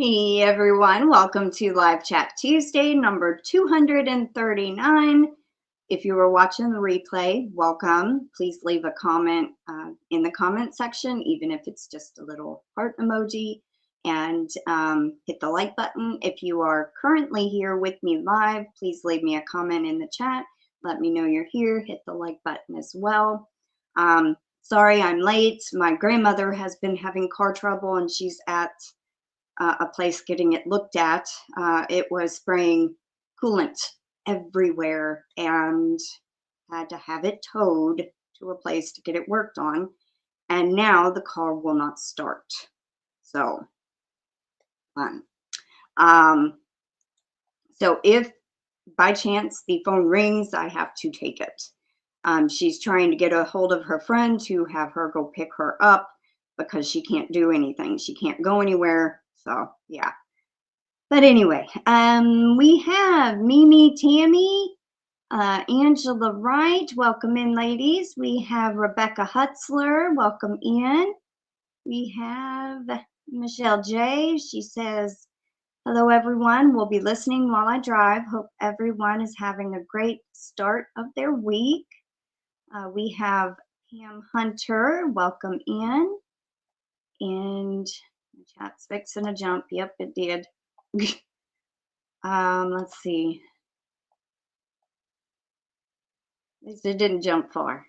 Hey everyone, welcome to Live Chat Tuesday number 239. If you were watching the replay, welcome. Please leave a comment in the comment section, even if it's just a little heart emoji, and hit the like button. If you are currently here with me live, please leave me a comment in the chat. Let me know you're here. Hit the like button as well. Sorry I'm late. My grandmother has been having car trouble and she's at a place getting it looked at. It was spraying coolant everywhere and had to have it towed to a place to get it worked on. And now the car will not start. So fun. So if by chance the phone rings, I have to take it. She's trying to get a hold of her friend to have her go pick her up because she can't do anything. She can't go anywhere. So yeah. But anyway, we have MimiTammy, Angela Wright, welcome in, ladies. We have Rebecca Hutzler, welcome in. We have MichelleJ, she says, hello everyone, we'll be listening while I drive. Hope everyone is having a great start of their week. We have Pam Hunter, welcome in. And the chat's fixing a jump, yep it did. Let's see. At least it didn't jump far.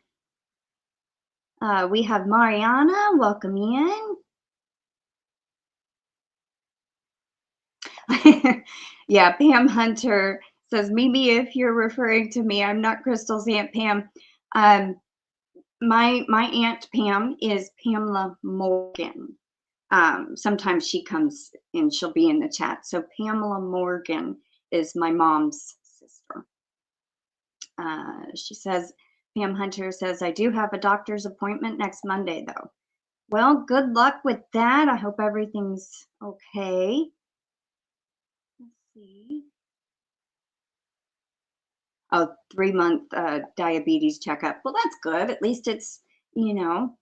We have Mariana, welcome in. Yeah, Pam Hunter says, Mimi, if you're referring to me, I'm not Crystal's Aunt Pam. My Aunt Pam is Pamela Morgan. Sometimes she comes and she'll be in the chat. So Pamela Morgan is my mom's sister. She says, Pam Hunter says, I do have a doctor's appointment next Monday, though. Well, good luck with that. I hope everything's okay. Let's see. Oh, 3-month diabetes checkup. Well, that's good. At least it's, you know,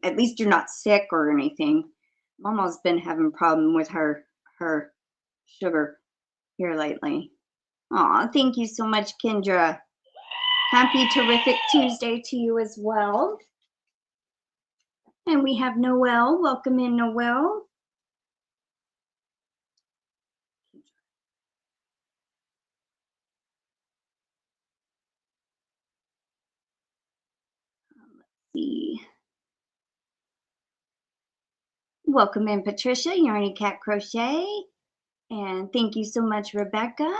at least you're not sick or anything. Mama's been having a problem with her sugar here lately. Aw, thank you so much, Kendra. Happy terrific Tuesday to you as well. And we have Noelle. Welcome in, Noelle. Let's see. Welcome in, Patricia, Yarny Cat Crochet. And thank you so much, Rebecca.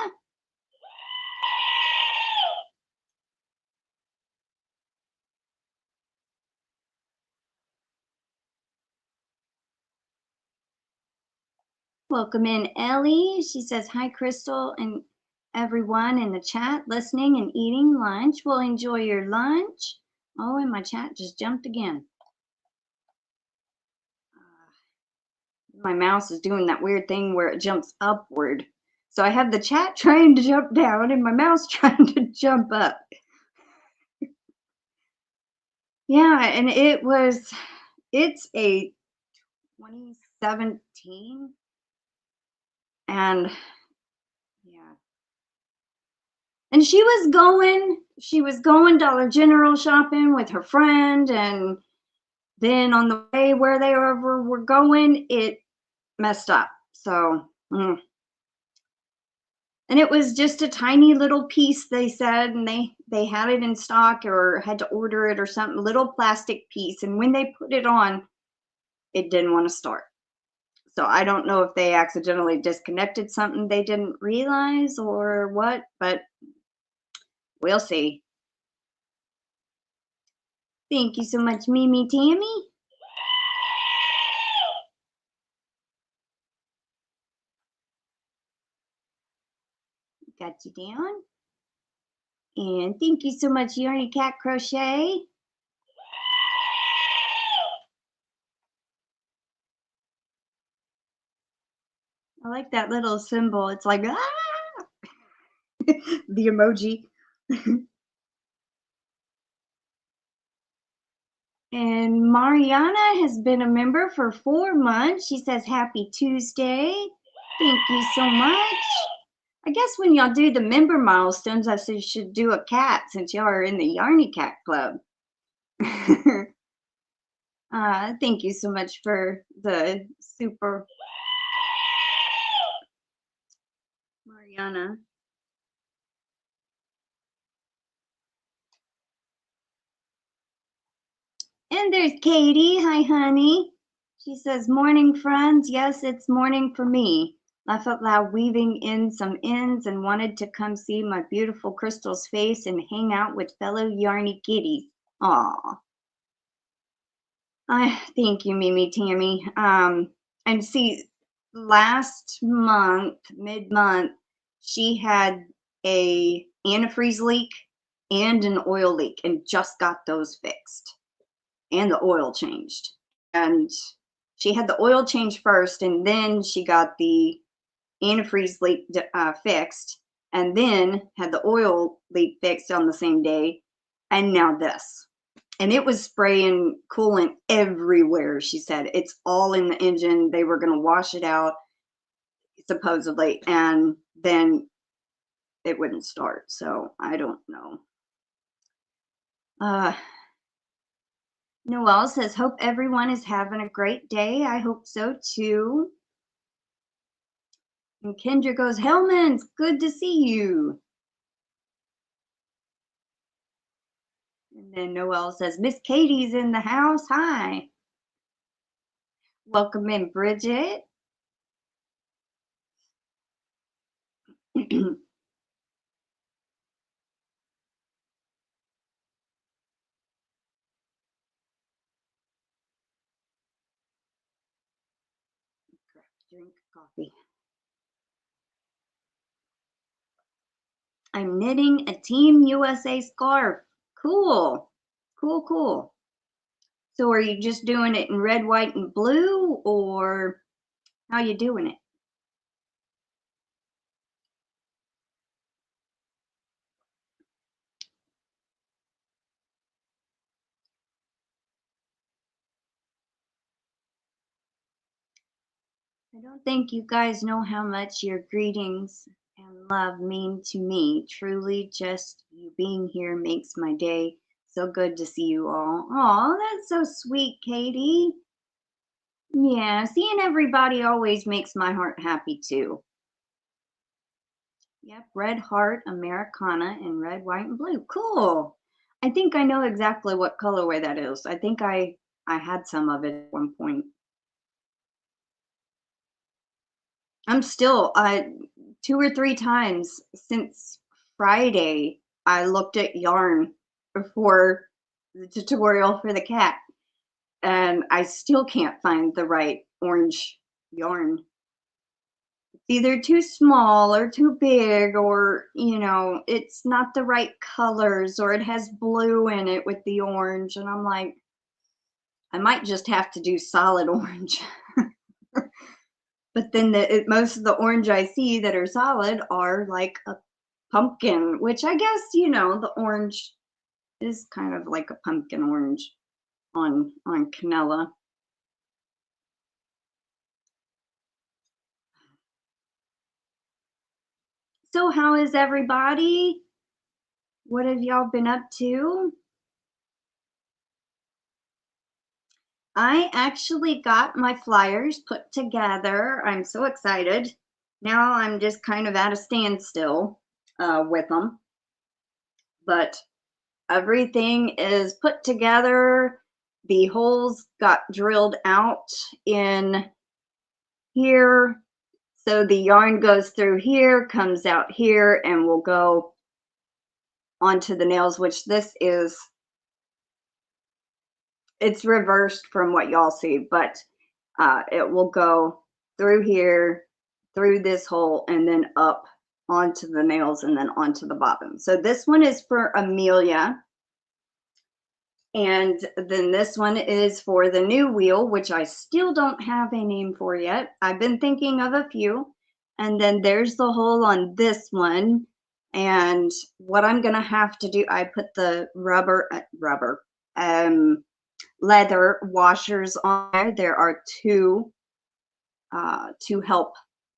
Welcome in, Ellie. She says, hi, Crystal, and everyone in the chat listening and eating lunch. We'll enjoy your lunch. Oh, and my chat just jumped again. My mouse is doing that weird thing where it jumps upward. So I have the chat trying to jump down and my mouse trying to jump up. Yeah, and it's a 2017. And yeah. And she was going Dollar General shopping with her friend, and then on the way where they were going, it messed up. So, and it was just a tiny little piece, they said, and they had it in stock or had to order it or something, little plastic piece. And when they put it on, it didn't want to start. So I don't know if they accidentally disconnected something they didn't realize or what, but we'll see. Thank you so much, MimiTammy. Got you down. And thank you so much, Yarny Cat Crochet. I like that little symbol. It's like, ah! The emoji. And Mariana has been a member for 4 months. She says, happy Tuesday. Thank you so much. I guess when y'all do the member milestones, I should do a cat since y'all are in the Yarny Cat Club. Thank you so much for the super Mariana. And there's Katie. Hi, honey. She says, morning, friends. Yes, it's morning for me. Laugh out loud, weaving in some ends and wanted to come see my beautiful Crystal's face and hang out with fellow Yarny kitties. Aw. Thank you, MimiTammy. And see, last month, mid-month, she had a antifreeze leak and an oil leak and just got those fixed. And the oil changed. And she had the oil change first, and then she got the antifreeze leak fixed, and then had the oil leak fixed on the same day, and now this. And it was spraying coolant everywhere, she said. It's all in the engine. They were going to wash it out, supposedly, and then it wouldn't start. So I don't know. Noelle says, hope everyone is having a great day. I hope so too. And Kendra goes, Hellman's, good to see you. And then Noelle says, Miss Katie's in the house. Hi. Welcome in, Bridget. Drink coffee. I'm knitting a Team USA scarf. Cool. Cool, cool. So are you just doing it in red, white, and blue, or how you doing it? I don't think you guys know how much your greetings and love mean to me. Truly, just you being here makes my day. So good to see you all. Oh, that's so sweet, Katie. Yeah, seeing everybody always makes my heart happy too. Yep, red heart, Americana, and red, white, and blue. Cool. I think I know exactly what colorway that is. I think I had some of it at one point. I'm still 2 or 3 times since Friday I looked at yarn for the tutorial for the cat, and I still can't find the right orange yarn. It's either too small or too big, or it's not the right colors, or it has blue in it with the orange, and I'm like, I might just have to do solid orange. But then most of the orange I see that are solid are like a pumpkin, which I guess, the orange is kind of like a pumpkin orange on Canella. So how is everybody? What have y'all been up to? I actually got my flyers put together. I'm so excited. Now I'm just kind of at a standstill with them. But everything is put together. The holes got drilled out in here. So the yarn goes through here, comes out here, and will go onto the nails, which it's reversed from what y'all see, but it will go through here, through this hole, and then up onto the nails and then onto the bobbin. So this one is for Amelia. And then this one is for the new wheel, which I still don't have a name for yet. I've been thinking of a few. And then there's the hole on this one. And what I'm going to have to do, I put the leather washers on there. There are two to help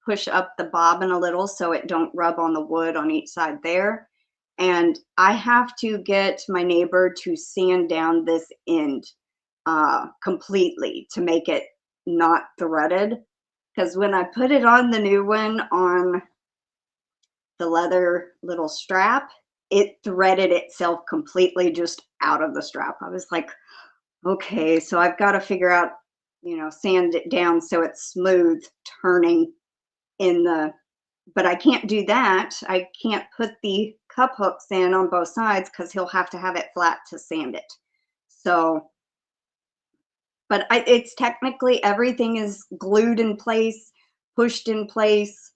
push up the bobbin a little so it don't rub on the wood on each side there. And I have to get my neighbor to sand down this end completely to make it not threaded. Because when I put it on the new one on the leather little strap, it threaded itself completely just out of the strap. I was like, okay, so I've got to figure out, you know, sand it down so it's smooth turning in the, but I can't do that. I can't put the cup hooks in on both sides because he'll have to have it flat to sand it. So, but it's technically everything is glued in place, pushed in place.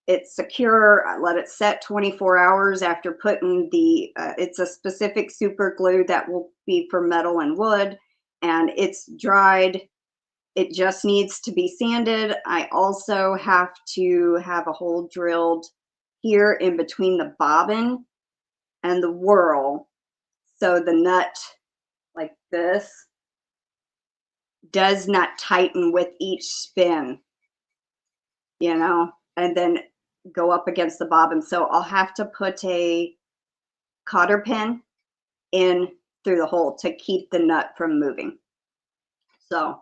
It's secure. I let it set 24 hours after putting the, it's a specific super glue that will be for metal and wood, and it's dried. It just needs to be sanded. I also have to have a hole drilled here in between the bobbin and the whirl. So the nut, like this, does not tighten with each spin, you know, and then go up against the bobbin. So I'll have to put a cotter pin in through the hole to keep the nut from moving. So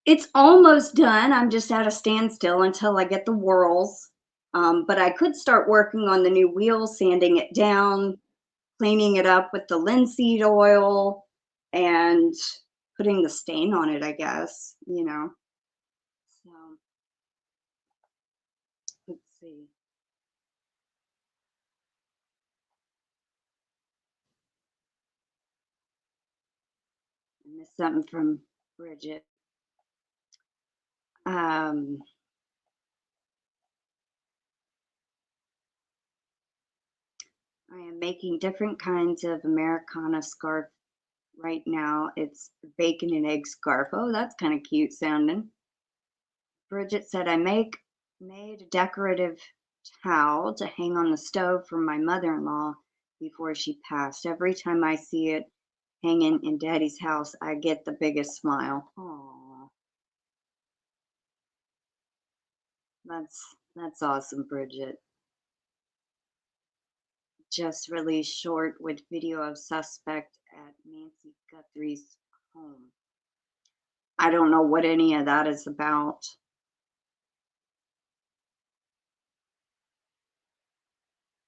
it's almost done. I'm just at a standstill until I get the whirls. But I could start working on the new wheel, sanding it down, cleaning it up with the linseed oil, and putting the stain on it, I guess, you know. So let's see. I missed something from Bridget. I am making different kinds of Americana scarf right now. It's bacon and egg scarf. Oh, that's kind of cute sounding. Bridget said, I made a decorative towel to hang on the stove for my mother-in-law before she passed. Every time I see it hanging in Daddy's house, I get the biggest smile. Aww. That's awesome, Bridget. Just released short with video of suspect at Nancy Guthrie's home. I don't know what any of that is about.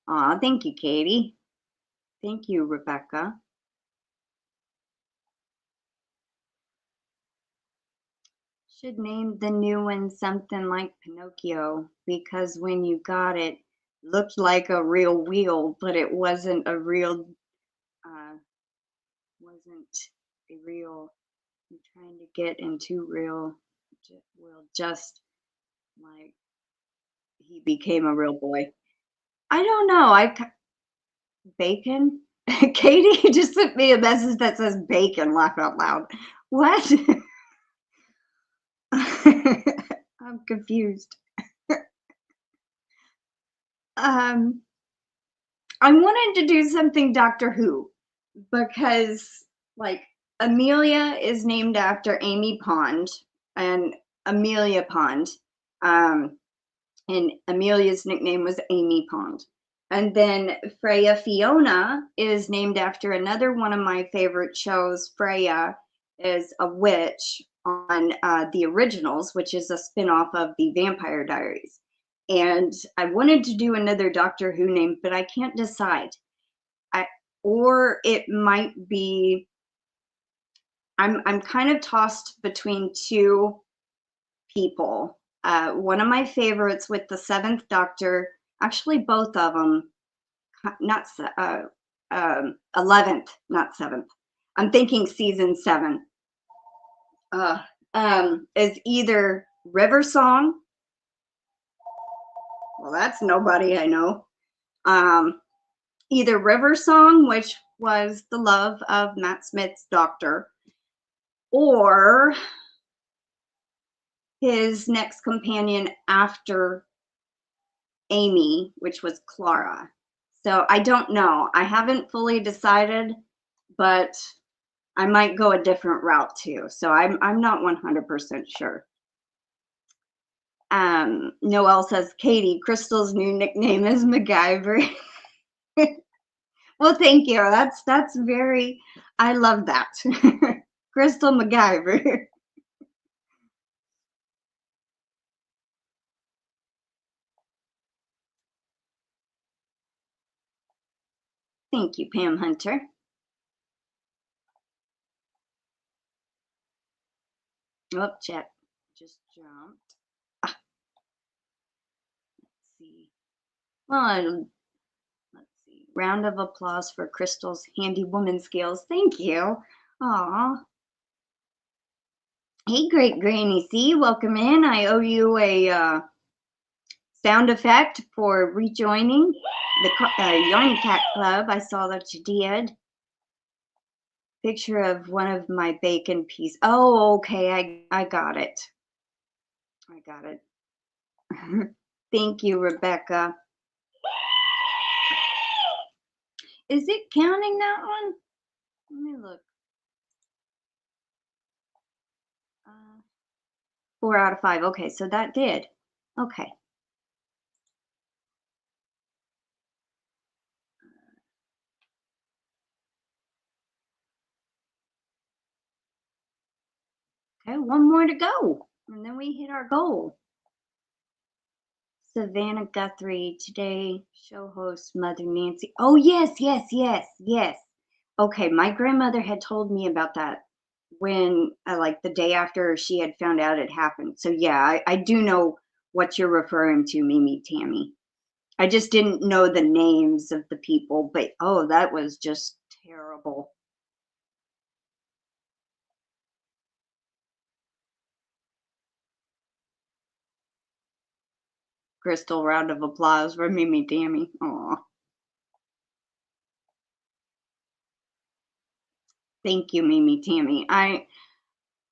Aw, thank you, Katie. Thank you, Rebecca. Should name the new one something like Pinocchio, because when you got it, looked like a real wheel, but it wasn't a real, I'm trying to get into real, well, just like he became a real boy. I don't know. Bacon? Katie just sent me a message that says bacon, laugh out loud. What? I'm confused. I wanted to do something Doctor Who because, like, Amelia is named after Amy Pond and Amelia Pond. And Amelia's nickname was Amy Pond. And then Freya Fiona is named after another one of my favorite shows. Freya is a witch on the originals, which is a spinoff of the Vampire Diaries. And I wanted to do another Doctor Who name, but I can't decide. Or it might be, I'm kind of tossed between two people. One of my favorites with the 7th Doctor, actually both of them, not 11th, not 7th. I'm thinking season 7. Is either River Song. Well, that's nobody I know. Either River Song, which was the love of Matt Smith's doctor, or his next companion after Amy, which was Clara. So I don't know. I haven't fully decided, but I might go a different route too. So I'm not 100% sure. Noelle says, Katie, Crystal's new nickname is MacGyver. Well, thank you. That's very, I love that. Crystal MacGyver. Thank you, Pam Hunter. Oh, chat just jumped. Ah, let's see. Well, let's see. Round of applause for Crystal's handy woman skills. Thank you. Aw. Hey, great Granny C, welcome in. I owe you a sound effect for rejoining the Yarny Cat Club. I saw that you did. Picture of one of my bacon pieces. Oh, okay. I got it. I got it. Thank you, Rebecca. Is it counting that one? Let me look. 4 out of 5. Okay, so that did. Okay. Okay, one more to go. And then we hit our goal. Savannah Guthrie, today show host Mother Nancy. Oh, yes, yes, yes, yes. Okay, my grandmother had told me about that when, like the day after she had found out it happened. So yeah, I do know what you're referring to, MimiTammy. I just didn't know the names of the people, but oh, that was just terrible. Crystal, round of applause for MimiTammy. Aw. Thank you, MimiTammy.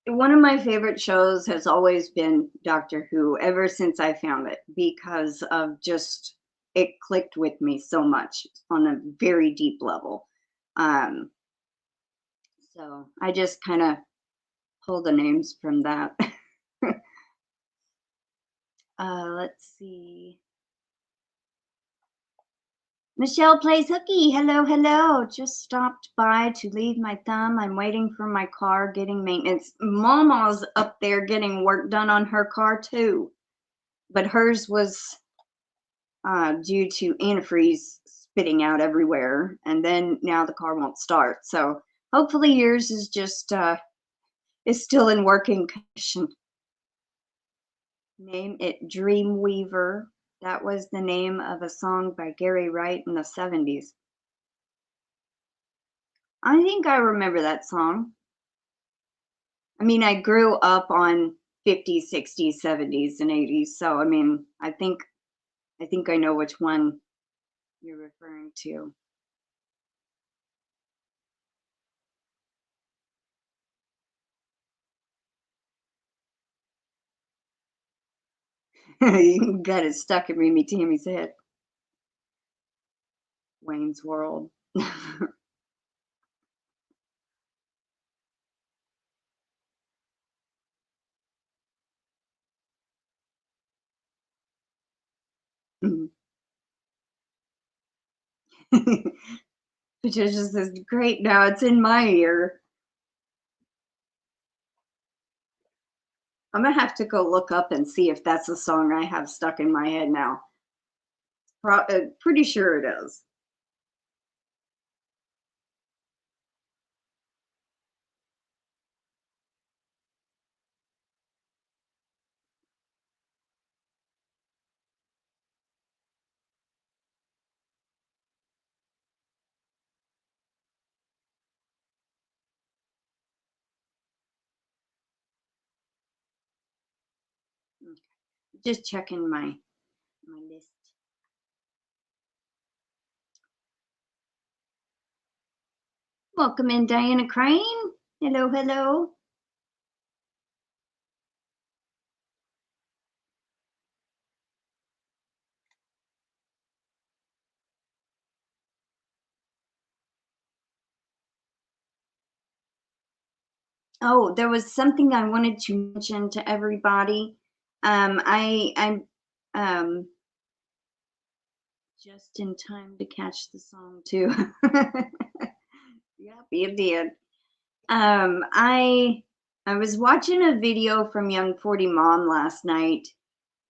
One of my favorite shows has always been Doctor Who ever since I found it, because of just it clicked with me so much on a very deep level. So I just kind of pull the names from that. Let's see. Michelle plays hooky. Hello, hello. Just stopped by to leave my thumb. I'm waiting for my car getting maintenance. Mama's up there getting work done on her car too, but hers was due to antifreeze spitting out everywhere, and then now the car won't start. So hopefully yours is just is still in working condition. Name it Dreamweaver. That was the name of a song by Gary Wright in the 70s. I think I remember that song. I mean, I grew up on 50s, 60s, 70s, and 80s, so I mean, I think I know which one you're referring to. You got it stuck in MimiTammy's head. Wayne's World. Patricia says, great, now it's in my ear. I'm gonna have to go look up and see if that's a song I have stuck in my head now. Pretty sure it is. Just checking my list. Welcome in, Diana Crane. Hello, hello. Oh, there was something I wanted to mention to everybody. I'm just in time to catch the song too. Yep, you did. I was watching a video from Young 40 Mom last night,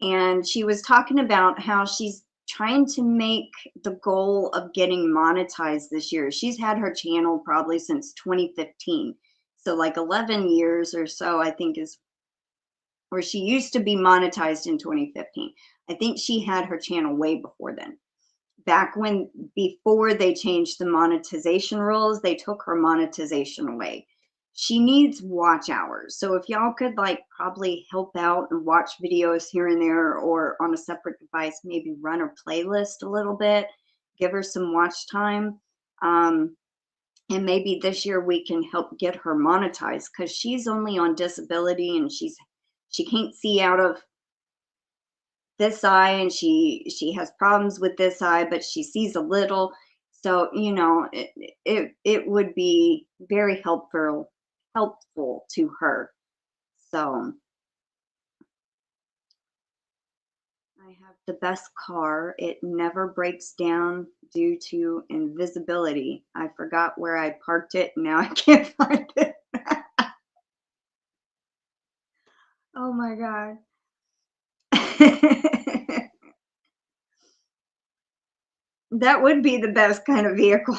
and she was talking about how she's trying to make the goal of getting monetized this year. She's had her channel probably since 2015. So like 11 years or so, I think is, or she used to be monetized in 2015. I think she had her channel way before then. Back when, before they changed the monetization rules, they took her monetization away. She needs watch hours. So if y'all could like probably help out and watch videos here and there, or on a separate device, maybe run her playlist a little bit, give her some watch time. And maybe this year we can help get her monetized, because she's only on disability and she can't see out of this eye, and she has problems with this eye, but she sees a little. So you know, it would be very helpful to her. So I have the best car. It never breaks down due to invisibility. I forgot where I parked it. Now I can't find it. Oh my god. That would be the best kind of vehicle.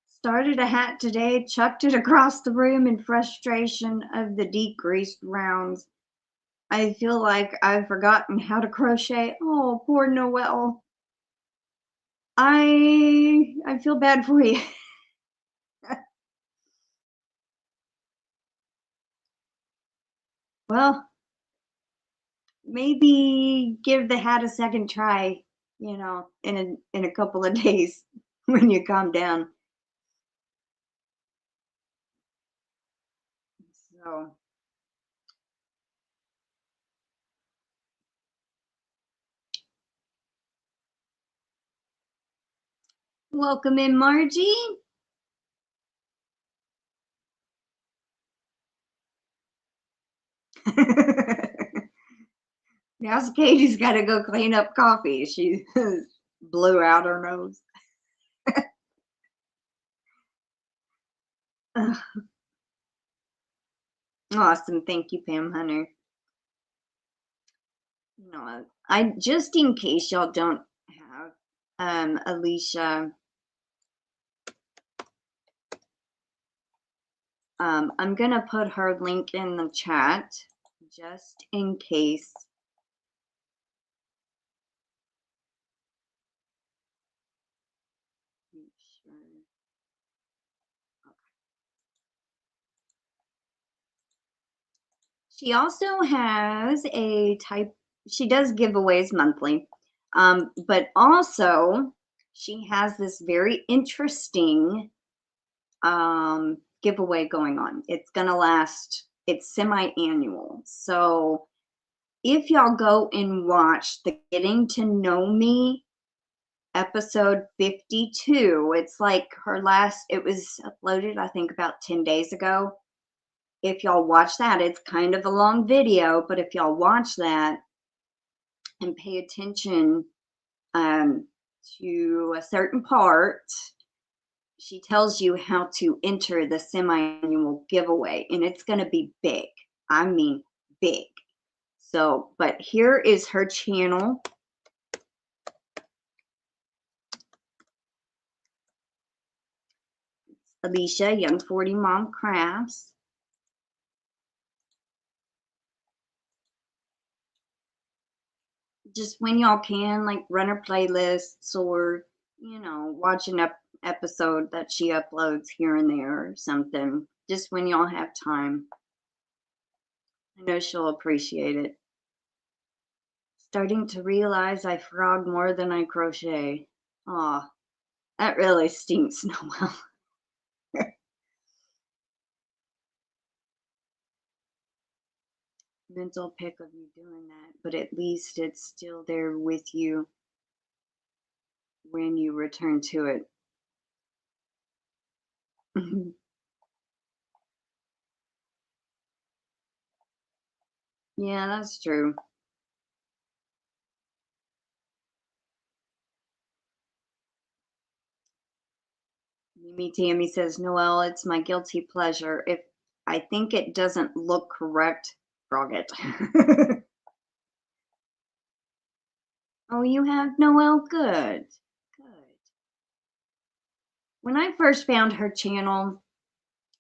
Started a hat today, chucked it across the room in frustration of the decreased rounds. I feel like I've forgotten how to crochet. Oh, poor Noelle. I feel bad for you. Well, maybe give the hat a second try, you know, in a couple of days when you calm down. So, welcome in, Margie. Now Katie's got to go clean up coffee. She blew out her nose. Awesome. Thank you, Pam Hunter. No, I just in case y'all don't have Alicia, I'm gonna put her link in the chat just in case. She also has a type, she does giveaways monthly, but also she has this very interesting giveaway going on. It's gonna last, it's semi-annual. So if y'all go and watch the Getting to Know Me episode 52, it's like her last, it was uploaded I think about 10 days ago. If y'all watch that, it's kind of a long video, but if y'all watch that and pay attention to a certain part, she tells you how to enter the semi-annual giveaway, and it's going to be big. I mean big. So, but here is her channel. Alicia, Young 40 Mom Crafts. Just when y'all can, like run her playlists, or, you know, watch an episode that she uploads here and there or something. Just when y'all have time. I know she'll appreciate it. Starting to realize I frog more than I crochet. Aw, that really stinks, Noelle. Mental pick of you doing that, but at least it's still there with you when you return to it. Yeah, that's true. MimiTammy says, Noelle, it's my guilty pleasure. If I think it doesn't look correct, frog it. Oh, you have Noelle? Good. Good. When I first found her channel,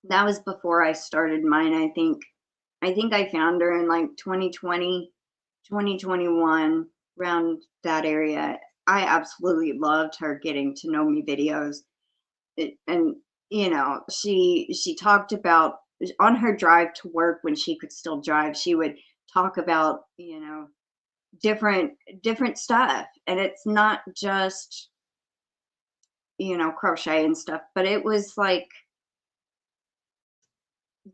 that was before I started mine, I think. I think I found her in like 2020, 2021, around that area. I absolutely loved her getting to know me videos. And you know, she talked about on her drive to work when she could still drive, she would talk about, you know, different stuff. And it's not just, you know, crochet and stuff, but it was like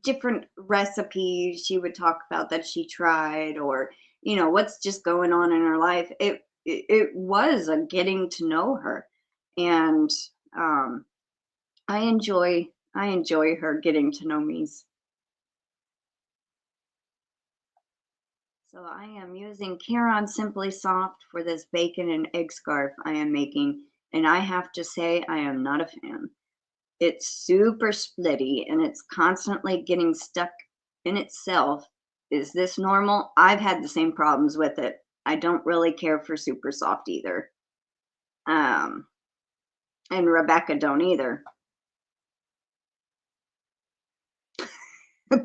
different recipes she would talk about that she tried, or you know, what's just going on in her life. It was a getting to know her. And um I enjoy her getting to know me. So I am using Caron Simply Soft for this bacon and egg scarf I am making, and I have to say I am not a fan. It's super splitty and it's constantly getting stuck in itself. Is this normal? I've had the same problems with it. I don't really care for super soft either. Um, and Rebecca don't either.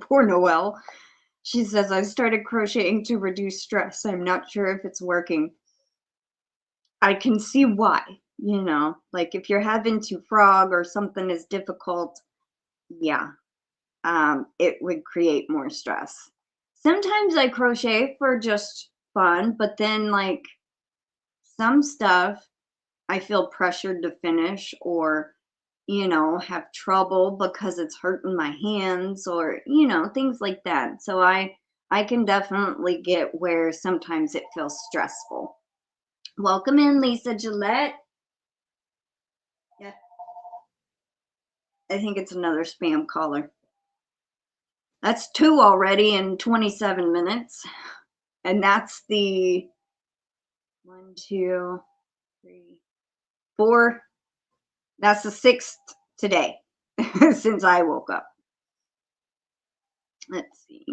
Poor Noelle. She says, I started crocheting to reduce stress. I'm not sure if it's working. I can see why, you know, like if you're having to frog or something is difficult, yeah, it would create more stress. Sometimes I crochet for just fun, but then like some stuff I feel pressured to finish, or, you know, have trouble because it's hurting my hands, or, you know, things like that. So I can definitely get where sometimes it feels stressful. Welcome in, Lisa Gillette. Yeah, I think it's another spam caller. That's 2 already in 27 minutes. And that's the 1, 2, 3, 4. That's the 6th today since I woke up. Let's see.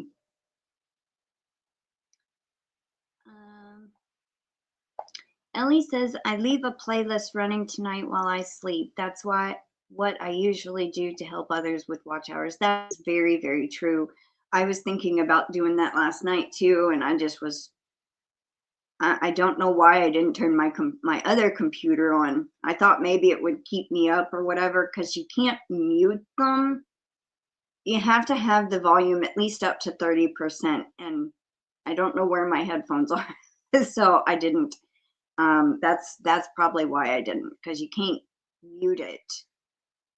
Ellie says, I leave a playlist running tonight while I sleep. That's what I usually do to help others with watch hours. That's very, very true. I was thinking about doing that last night too, and I just was, I don't know why I didn't turn my other computer on. I thought maybe it would keep me up or whatever, because you can't mute them. You have to have the volume at least up to 30%, and I don't know where my headphones are, so I didn't. That's probably why I didn't, because you can't mute it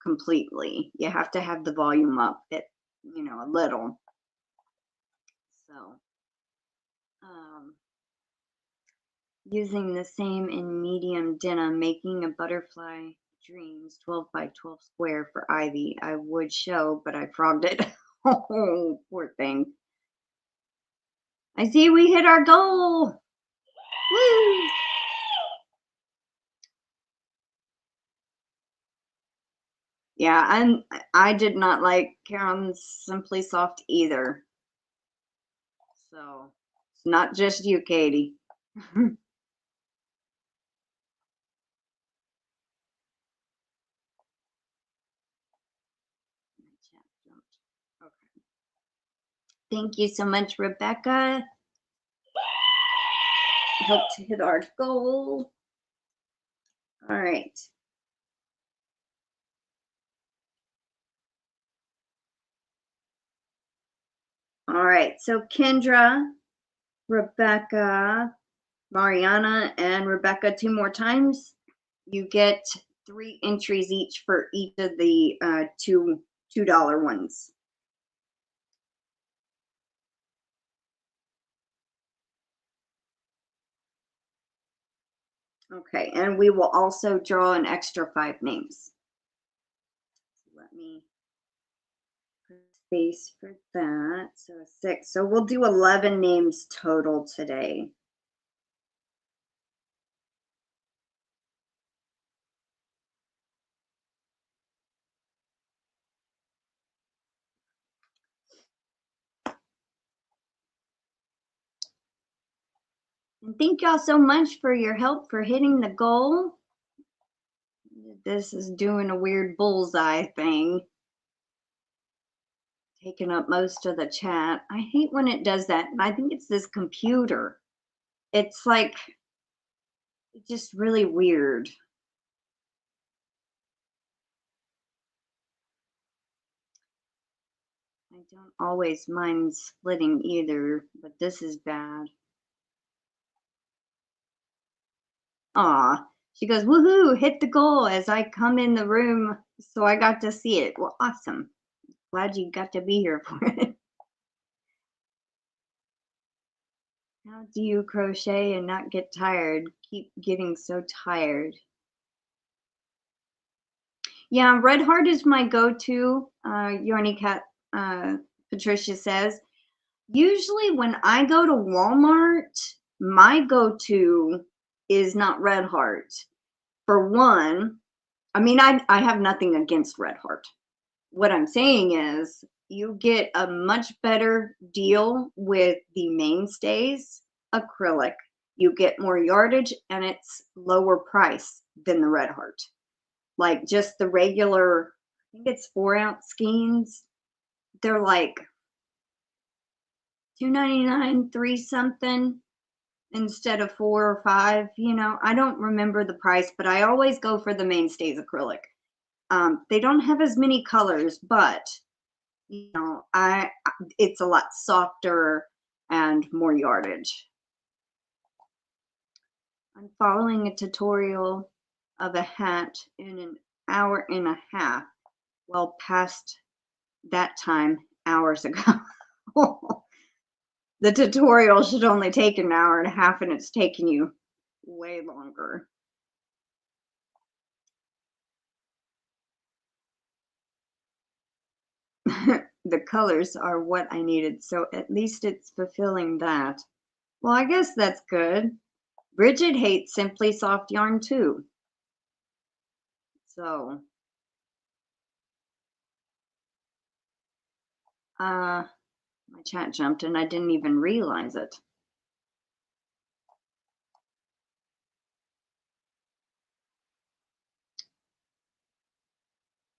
completely. You have to have the volume up at, you know, a little. So using the same in medium denim, making a butterfly dreams 12 by 12 square for Ivy. I would show, but I frogged it. Oh, poor thing. I see we hit our goal. Woo! Yeah, I did not like Caron's Simply Soft either. So it's not just you, Katie. Okay. Thank you so much, Rebecca. Hope to hit our goal. All right. All right. So Kendra, Rebecca, Mariana, and Rebecca 2 more times. You get 3 entries each for each of the $2 ones. Okay, and we will also draw an extra 5 names. Let me space for that. So 6. So we'll do 11 names total today. And thank y'all so much for your help for hitting the goal. This is doing a weird bullseye thing, taking up most of the chat. I hate when it does that. I think it's this computer. It's like, it's just really weird. I don't always mind splitting either, but this is bad. Aw, she goes, woohoo, hit the goal as I come in the room. So I got to see it. Well, awesome. Glad you got to be here for it. How do you crochet and not get tired? Keep getting so tired. Yeah, Red Heart is my go-to. Yarny Cat Patricia says, usually when I go to Walmart, my go-to is not Red Heart. For one, I mean, I have nothing against Red Heart. What I'm saying is you get a much better deal with the Mainstays acrylic. You get more yardage and it's lower price than the Red Heart. Like just the regular, I think it's 4-ounce skeins. They're like $2.99, 3 something instead of 4 or 5. You know, I don't remember the price, but I always go for the Mainstays acrylic. They don't have as many colors, but you know, it's a lot softer and more yardage. I'm following a tutorial of a hat in an hour and a half. Well, past that time, hours ago. The tutorial should only take an hour and a half, and it's taking you way longer. The colors are what I needed, so at least it's fulfilling that. Well, I guess that's good. Bridget hates Simply Soft yarn too. So, my chat jumped and I didn't even realize it.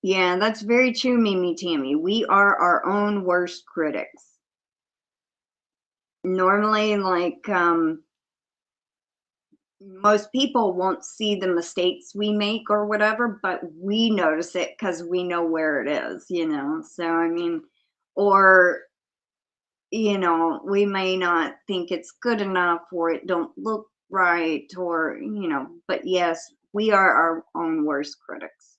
Yeah, that's very true, MimiTammy. We are our own worst critics. Normally, like, most people won't see the mistakes we make or whatever, but we notice it because we know where it is, you know? So, I mean, or, you know, we may not think it's good enough or it don't look right or, you know, but yes, we are our own worst critics.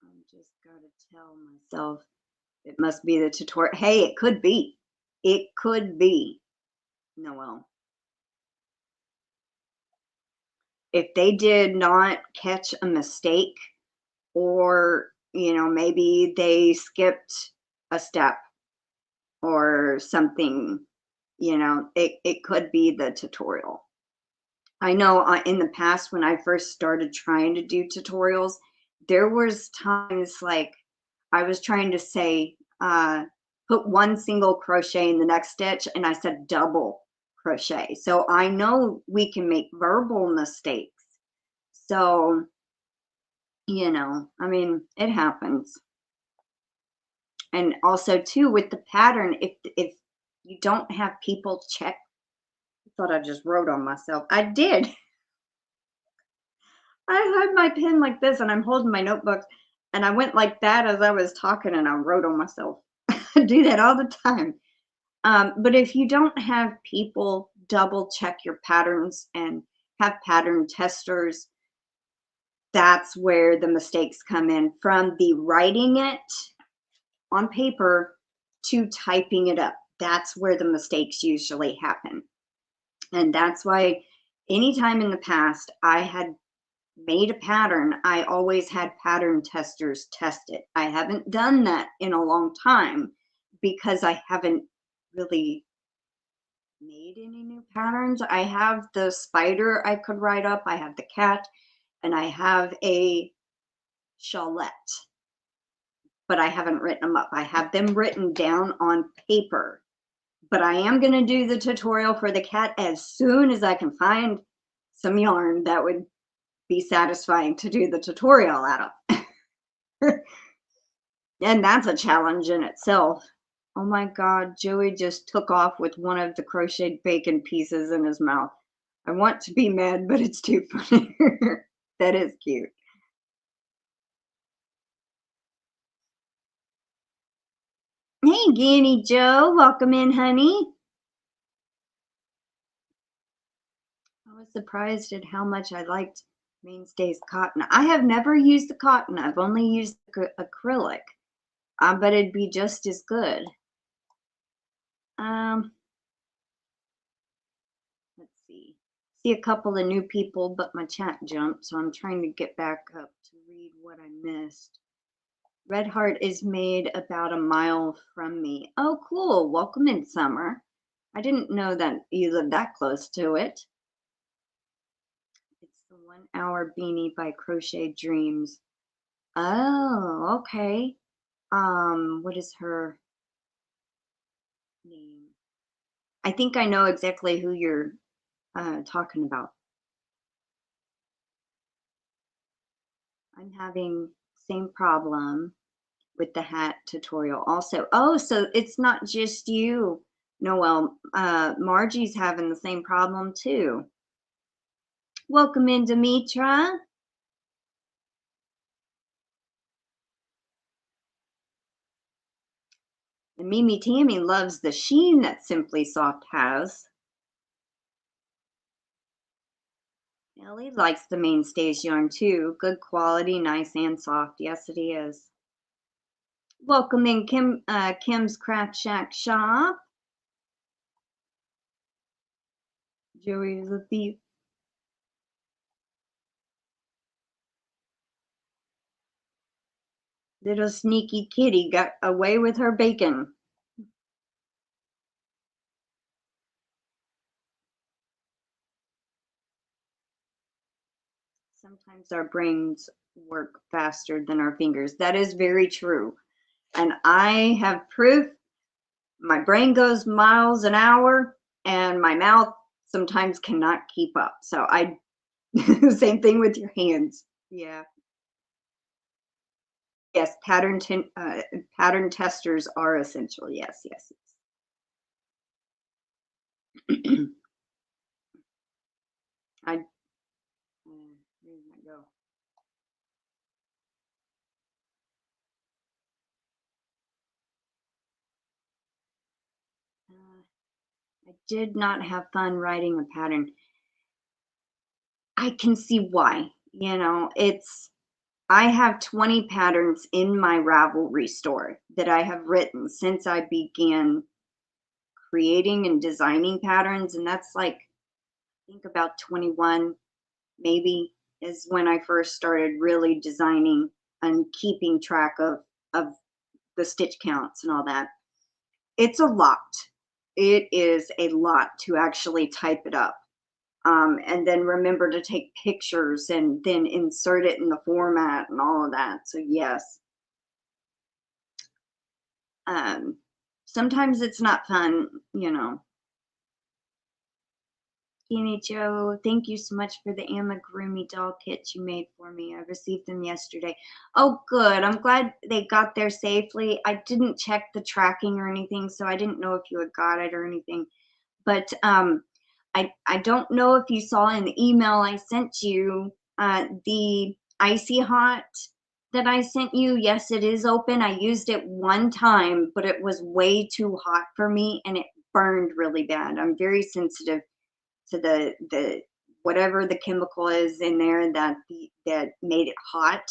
I just got to tell myself it must be the tutorial. Hey, it could be. It could be. Noelle. If they did not catch a mistake or, you know, maybe they skipped a step or something, you know, it could be the tutorial. I know in the past when I first started trying to do tutorials, there was times like I was trying to say, put 1 single crochet in the next stitch, and I said double crochet. So I know we can make verbal mistakes. So, you know, I mean, it happens. And also too, with the pattern, if you don't have people check, I thought I just wrote on myself. I did. I had my pen like this and I'm holding my notebook and I went like that as I was talking and I wrote on myself. I do that all the time. But if you don't have people double check your patterns and have pattern testers, that's where the mistakes come in, from the writing it on paper to typing it up. That's where the mistakes usually happen. And that's why anytime in the past I had made a pattern, I always had pattern testers test it. I haven't done that in a long time because I haven't really made any new patterns. I have the spider I could write up, I have the cat, and I have a shawlette, but I haven't written them up. I have them written down on paper, but I am going to do the tutorial for the cat as soon as I can find some yarn that would be satisfying to do the tutorial out of. And that's a challenge in itself. Oh my God, Joey just took off with one of the crocheted bacon pieces in his mouth. I want to be mad, but it's too funny. That is cute. Hey, Guinea Joe, welcome in, honey. I was surprised at how much I liked Mainstays cotton. I have never used the cotton. I've only used acrylic, but it'd be just as good. Let's see. See a couple of new people, but my chat jumped, so I'm trying to get back up to read what I missed. Red Heart is made about a mile from me. Oh, cool. Welcome in, Summer. I didn't know that you lived that close to it. It's the 1 Hour Beanie by Crochet Dreams. Oh, okay. What is her name? I think I know exactly who you're talking about. I'm having same problem with the hat tutorial also. Oh, so it's not just you, Noelle. Margie's having the same problem too. Welcome in, Demetra. And MimiTammy loves the sheen that Simply Soft has. Ellie likes the Mainstays yarn too. Good quality, nice and soft. Yes, it is. Welcome in, Kim's Craft Shack shop. Joey is a thief. Little sneaky kitty got away with her bacon. Sometimes our brains work faster than our fingers. That is very true. And I have proof. My brain goes miles an hour and my mouth sometimes cannot keep up. So same thing with your hands. Yeah. Yes, pattern testers are essential. Yes, yes. Where did I go? I did not have fun writing a pattern. I can see why. You know, I have 20 patterns in my Ravelry store that I have written since I began creating and designing patterns. And that's like, I think about 21 maybe is when I first started really designing and keeping track of the stitch counts and all that. It's a lot. It is a lot to actually type it up. And then remember to take pictures and then insert it in the format and all of that. So yes. Sometimes it's not fun, you know. Kenny Joe, thank you so much for the amigurumi doll kits you made for me. I received them yesterday. Oh, good. I'm glad they got there safely. I didn't check the tracking or anything, so I didn't know if you had got it or anything. But I don't know if you saw in the email I sent you the Icy Hot that I sent you. Yes, it is open. I used it one time, but it was way too hot for me and it burned really bad. I'm very sensitive to the whatever the chemical is in there that made it hot.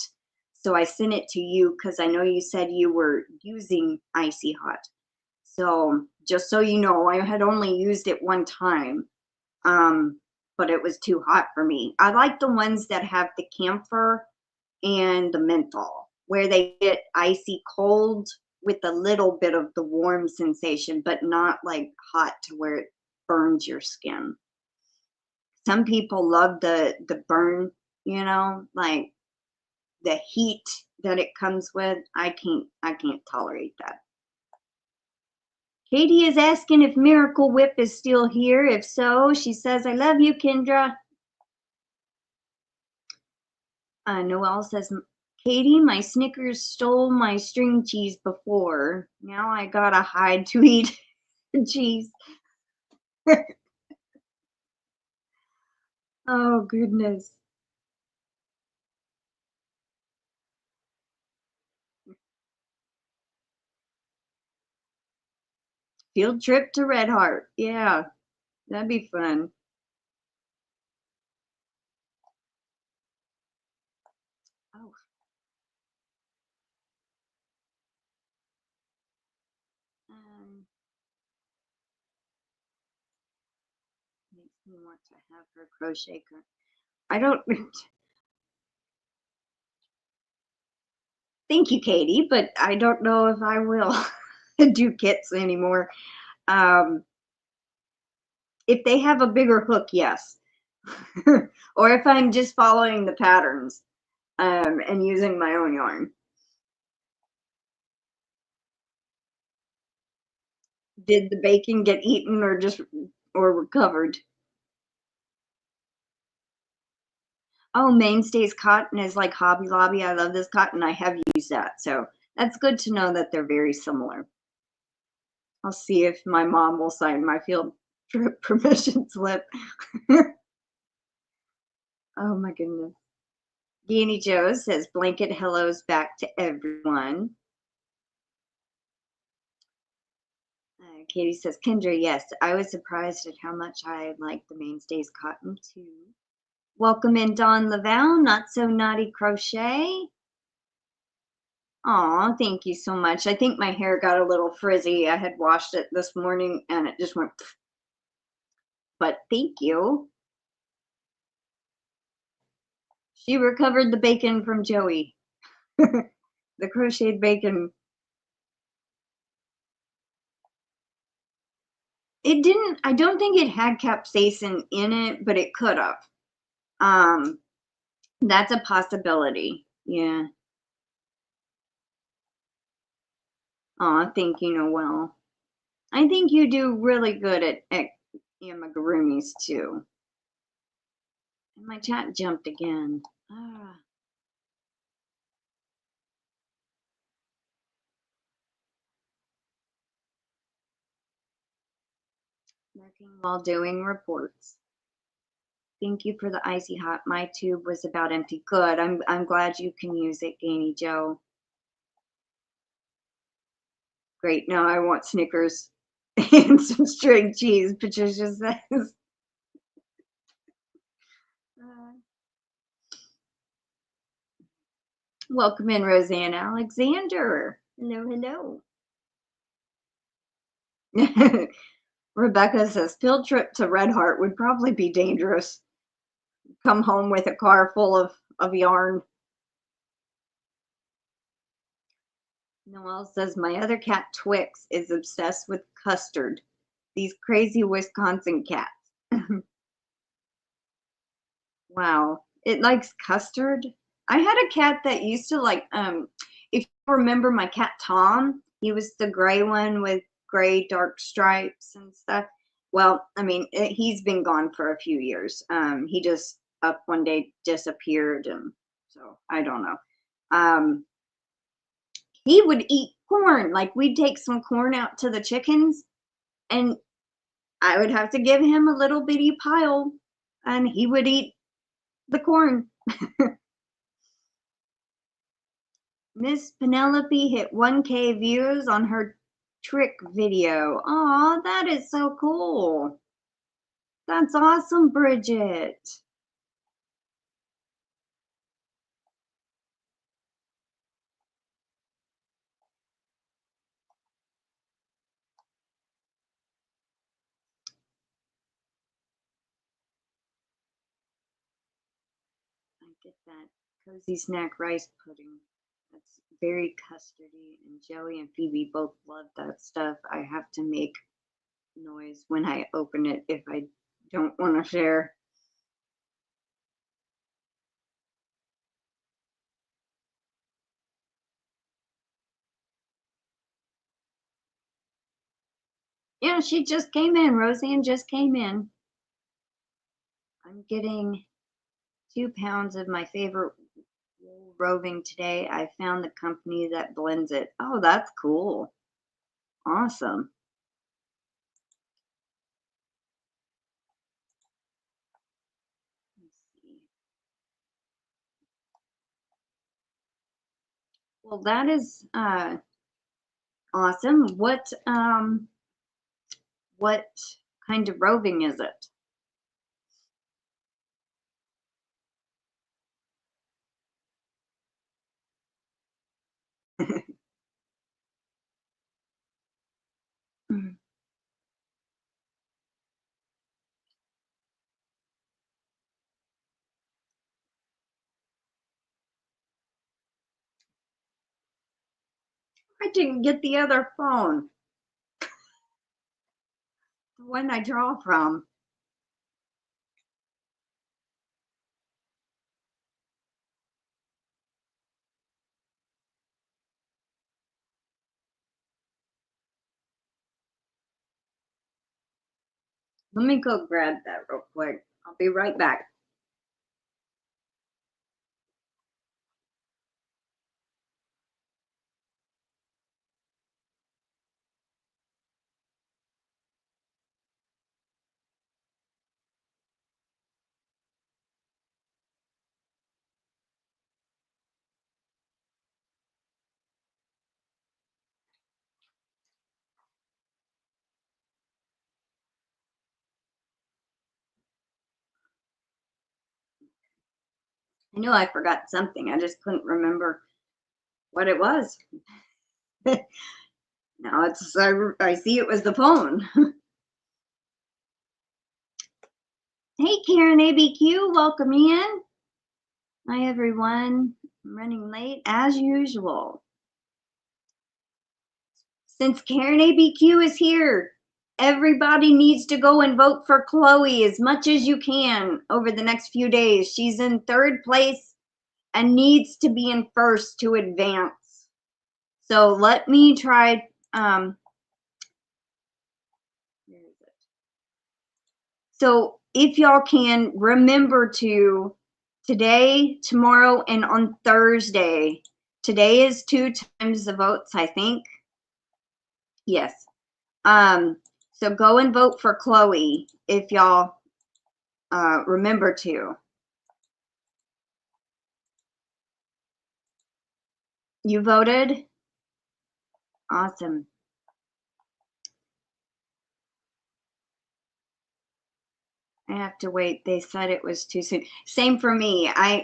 So I sent it to you because I know you said you were using Icy Hot. So just so you know, I had only used it one time. but it was too hot for me. I like the ones that have the camphor and the menthol, where they get icy cold with a little bit of the warm sensation, but not like hot to where it burns your skin. Some people love the burn, you know, like the heat that it comes with. I can't tolerate that. Katie is asking if Miracle Whip is still here. If so, she says, I love you, Kindra. Noelle says, Katie, my Snickers stole my string cheese before. Now I gotta hide to eat cheese. Oh, goodness. Field trip to Red Heart. Yeah, that'd be fun. Oh. Makes me want to have her crochet. I don't. Thank you, Katie, but I don't know if I will do kits anymore. If they have a bigger hook, yes. Or if I'm just following the patterns and using my own yarn. Did the bacon get eaten or recovered? Oh, Mainstays Cotton is like Hobby Lobby. I love this cotton. I have used that. So that's good to know that they're very similar. I'll see if my mom will sign my field trip permission slip. Oh my goodness. Danny Joe says blanket hellos back to everyone. Katie says, Kendra, yes, I was surprised at how much I liked the Mainstays Cotton too. Welcome in Dawn Laval, Not So Naughty Crochet. Aw, thank you so much. I think my hair got a little frizzy. I had washed it this morning and it just went, but thank you. She recovered the bacon from Joey. The crocheted bacon. It didn't, I don't think it had capsaicin in it, but it could have. That's a possibility. Yeah. Aw, thank you, Noelle. I think you do really good at amigurumis too. And my chat jumped again. Ah. Working while doing reports. Thank you for the icy hot. My tube was about empty. Good. I'm glad you can use it, Gainy Joe. Great. Now I want Snickers and some string cheese, Patricia says. Welcome in, RoseannAlexander. Hello, hello. Rebecca says field trip to Red Heart would probably be dangerous. Come home with a car full of yarn. Noelle says my other cat Twix is obsessed with custard. These crazy Wisconsin cats. Wow, it likes custard. I had a cat that used to like if you remember my cat Tom, he was the gray one with gray dark stripes and stuff. Well, I mean, he's been gone for a few years. He just up one day disappeared, and so I don't know. He would eat corn. Like we'd take some corn out to the chickens, and I would have to give him a little bitty pile, and he would eat the corn. Miss Penelope hit 1K views on her trick video. Aw, that is so cool. That's awesome, Bridget. get that cozy snack rice pudding. That's very custardy, and Joey and Phoebe both love that stuff. I have to make noise when I open it if I don't want to share. Yeah, she just came in. Roseanne just came in. I'm getting 2 pounds of my favorite wool roving today. I found the company that blends it. Oh, that's cool. Awesome. Let's see. Well, that is awesome. What kind of roving is it? I didn't get the other phone, the one I draw from. Let me go grab that real quick. I'll be right back. I knew I forgot something. I just couldn't remember what it was. Now it's I see it was the phone. Hey, Karen ABQ, welcome in. Hi, everyone. I'm running late as usual. Since Karen ABQ is here, everybody needs to go and vote for Chloe as much as you can over the next few days. She's in 3rd place and needs to be in 1st to advance. So let me try. Where is it? So if y'all can, remember to today, tomorrow, and on Thursday. Today is 2 times the votes, I think. Yes. So go and vote for Chloe if y'all remember to. You voted? Awesome. I have to wait. They said it was too soon. Same for me. I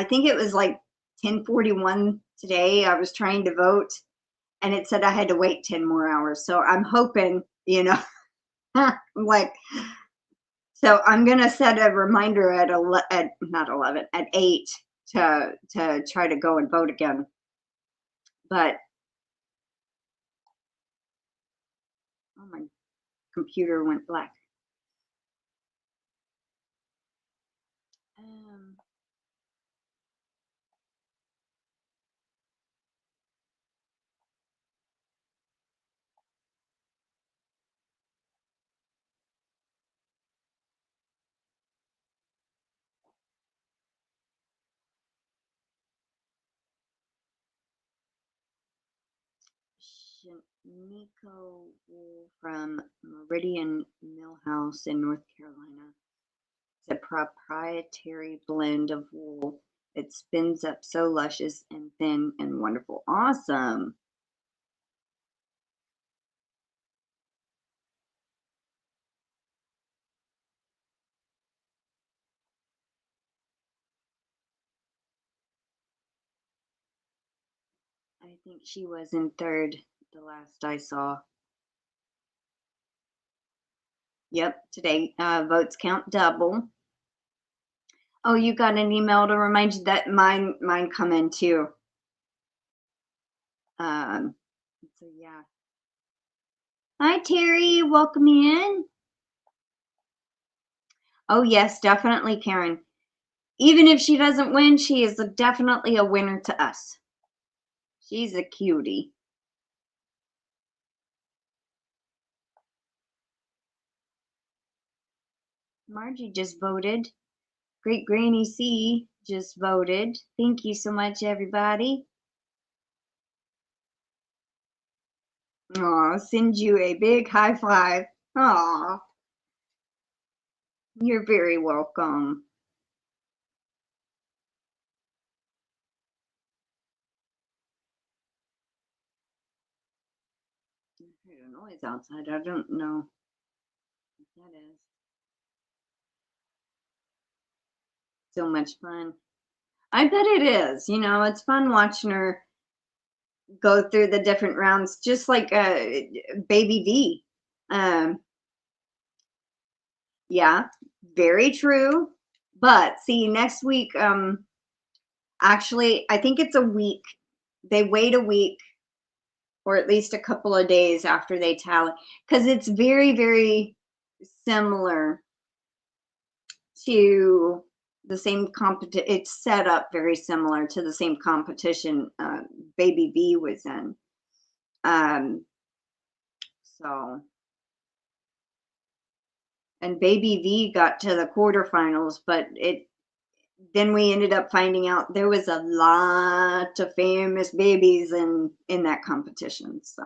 think it was like 10:41 today. I was trying to vote and it said I had to wait 10 more hours. So I'm hoping, you know, I'm like, so I'm going to set a reminder at not 11, at 8 to try to go and vote again. But oh, my computer went black. Nico wool from Meridian Millhouse in North Carolina. It's a proprietary blend of wool. It spins up so luscious and thin and wonderful. Awesome. I think she was in 3rd, the last I saw. Yep, today votes count double. Oh, you got an email to remind you that mine come in too. So yeah. Hi Terry, welcome in. Oh yes, definitely Karen. Even if she doesn't win, she is definitely a winner to us. She's a cutie. Margie just voted. Great Granny C just voted. Thank you so much, everybody. Aw, send you a big high five. Aw, you're very welcome. I heard a noise outside. I don't know what that is. So much fun. I bet it is. You know, it's fun watching her go through the different rounds, just like Baby V. Yeah, very true. But see, next week, actually, I think it's a week. They wait a week or at least a couple of days after they tally, because it's very, very similar to the same competition. It's set up very similar to the same competition Baby V was in. So, and Baby V got to the quarterfinals, but then we ended up finding out there was a lot of famous babies in that competition. So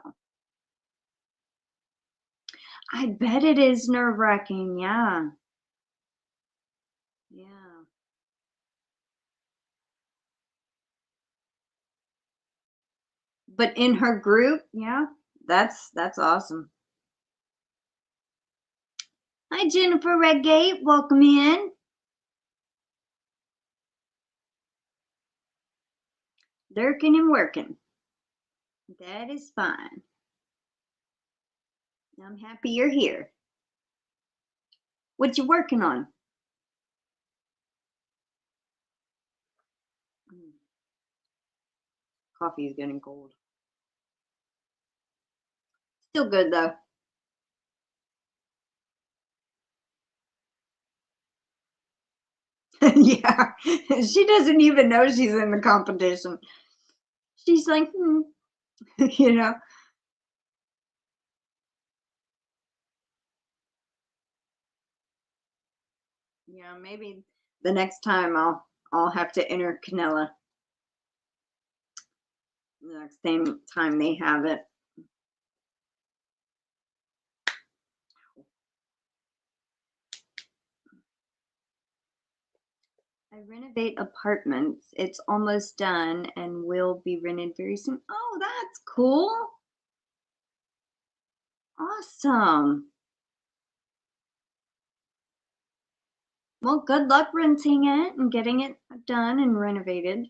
I bet it is nerve-wracking. Yeah. Yeah. But in her group, yeah, that's awesome. Hi, Jennifer Redgate. Welcome in. Lurking and working. That is fine. I'm happy you're here. What you working on? Coffee is getting cold. Still good though. Yeah, she doesn't even know she's in the competition. She's like, you know. Yeah, maybe the next time I'll have to enter Canella. The next time they have it. I renovate apartments. It's almost done and will be rented very soon. Oh, that's cool. Awesome. Well, good luck renting it and getting it done and renovated.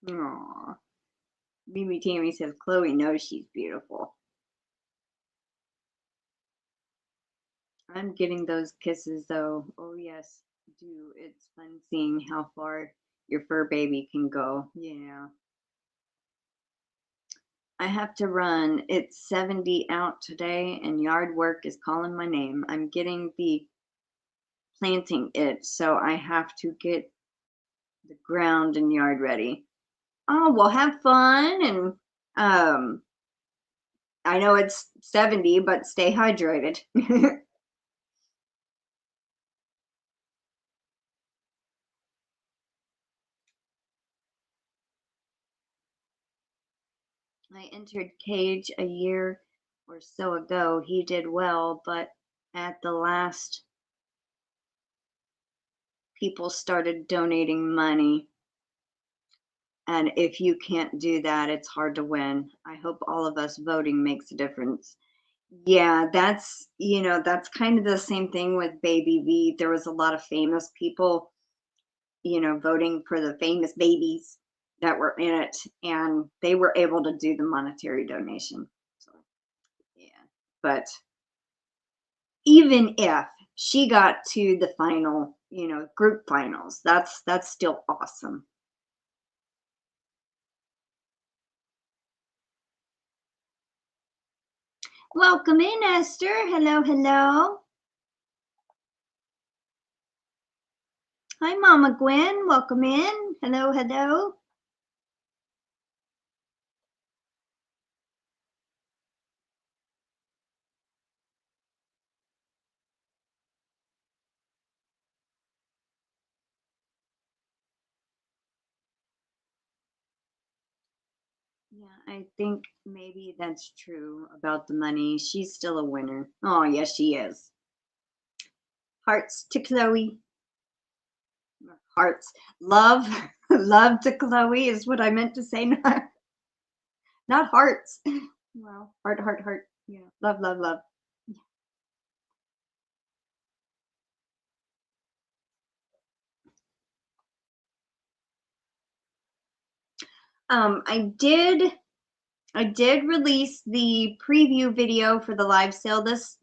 Aww. MimiTammy says Chloe knows she's beautiful. I'm getting those kisses though. Oh yes, do. It's fun seeing how far your fur baby can go. Yeah. I have to run. It's 70 out today and yard work is calling my name. I'm getting the planting itch, so I have to get the ground and yard ready. Oh, well, have fun. And I know it's 70, but stay hydrated. I entered Cage a year or so ago. He did well, but at the last, people started donating money. And if you can't do that, it's hard to win. I hope all of us voting makes a difference. Yeah, that's, that's kind of the same thing with Baby V. There was a lot of famous people, voting for the famous babies that were in it, and they were able to do the monetary donation. So, yeah, but even if she got to the final, you know, group finals, that's still awesome. Welcome in, Esther. Hello, hello. Hi, Mama Gwen. Welcome in. Hello, hello. Yeah, I think maybe that's true about the money. She's still a winner. Oh, yes, she is. Hearts to Chloe. Hearts. Love. Love to Chloe is what I meant to say, not hearts. Well, heart, heart, heart. Yeah, love, love, love. I did release the preview video for the live sale this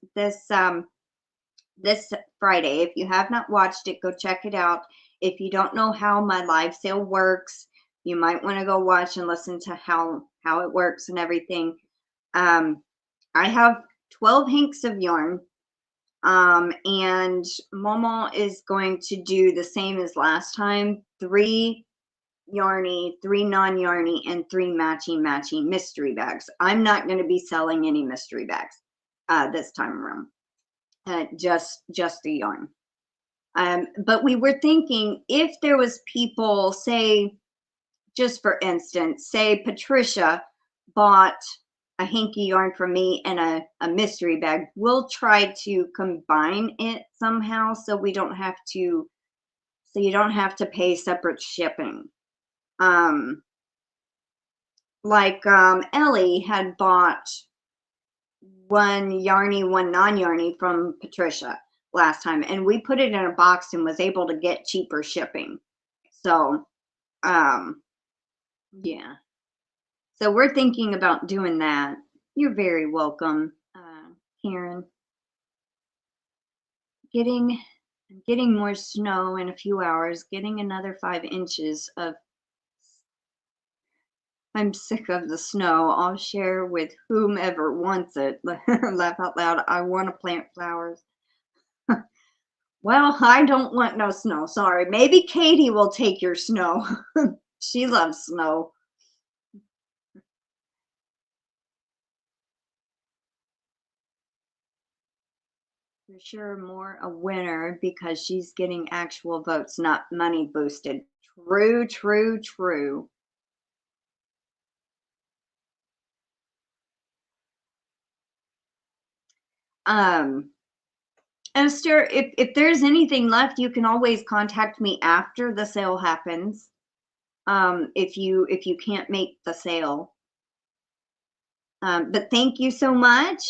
Friday. If you have not watched it, go check it out. If you don't know how my live sale works, you might want to go watch and listen to how it works and everything. I have 12 hanks of yarn, and Momo is going to do the same as last time: 3 yarny, 3 non-yarny, and 3 matching mystery bags. I'm not going to be selling any mystery bags this time around. Just the yarn. But we were thinking, if there was people, say, just for instance, say Patricia bought a hanky yarn from me and a mystery bag, we'll try to combine it somehow so we don't have to, so you don't have to pay separate shipping. Like Ellie had bought 1 yarny, 1 non-yarny from Patricia last time, and we put it in a box and was able to get cheaper shipping. So yeah, so we're thinking about doing that. You're very welcome, Karen. Getting more snow in a few hours, getting another 5 inches of, I'm sick of the snow. I'll share with whomever wants it. Laugh out loud. I want to plant flowers. Well, I don't want no snow. Sorry. Maybe Katie will take your snow. She loves snow. For sure, more a winner because she's getting actual votes, not money boosted. True, true, true. Esther, if there's anything left, you can always contact me after the sale happens. If you can't make the sale. But thank you so much.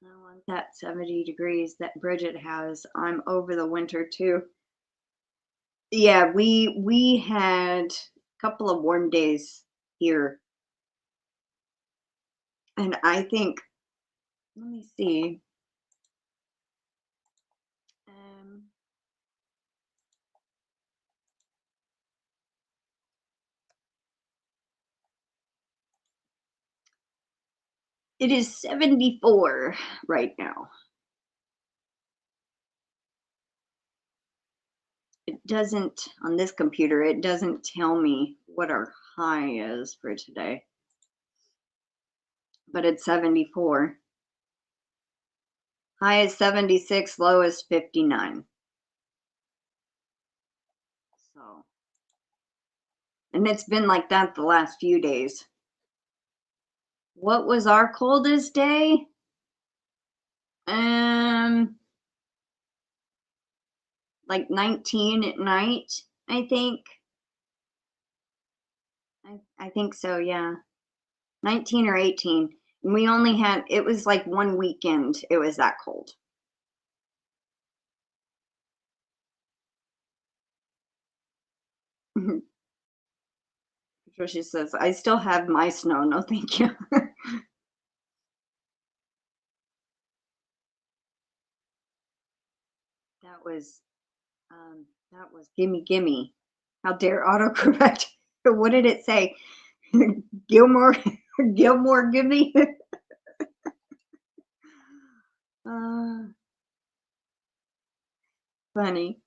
I want that 70 degrees that Bridget has. I'm over the winter too. Yeah, we had a couple of warm days here. And I think, let me see. It is 74 right now. It doesn't, on this computer, it doesn't tell me what our high is for today. But it's 74. High is 76, low is 59. So, and it's been like that the last few days. What was our coldest day? Like 19 at night, I think. I think so, yeah. 19 or 18. And we only had, it was like one weekend, it was that cold. Patricia says, I still have my snow. No, thank you. That was gimme gimme. How dare autocorrect? What did it say? Gilmore, Gilmore gimme. Funny.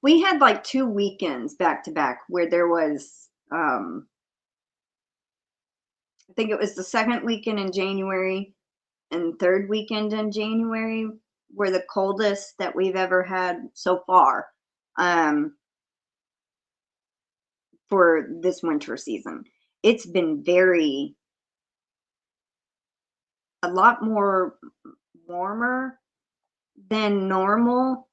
We had like 2 weekends back to back where there was, I think it was the second weekend in January and third weekend in January were the coldest that we've ever had so far for this winter season. It's been a lot more warmer than normal.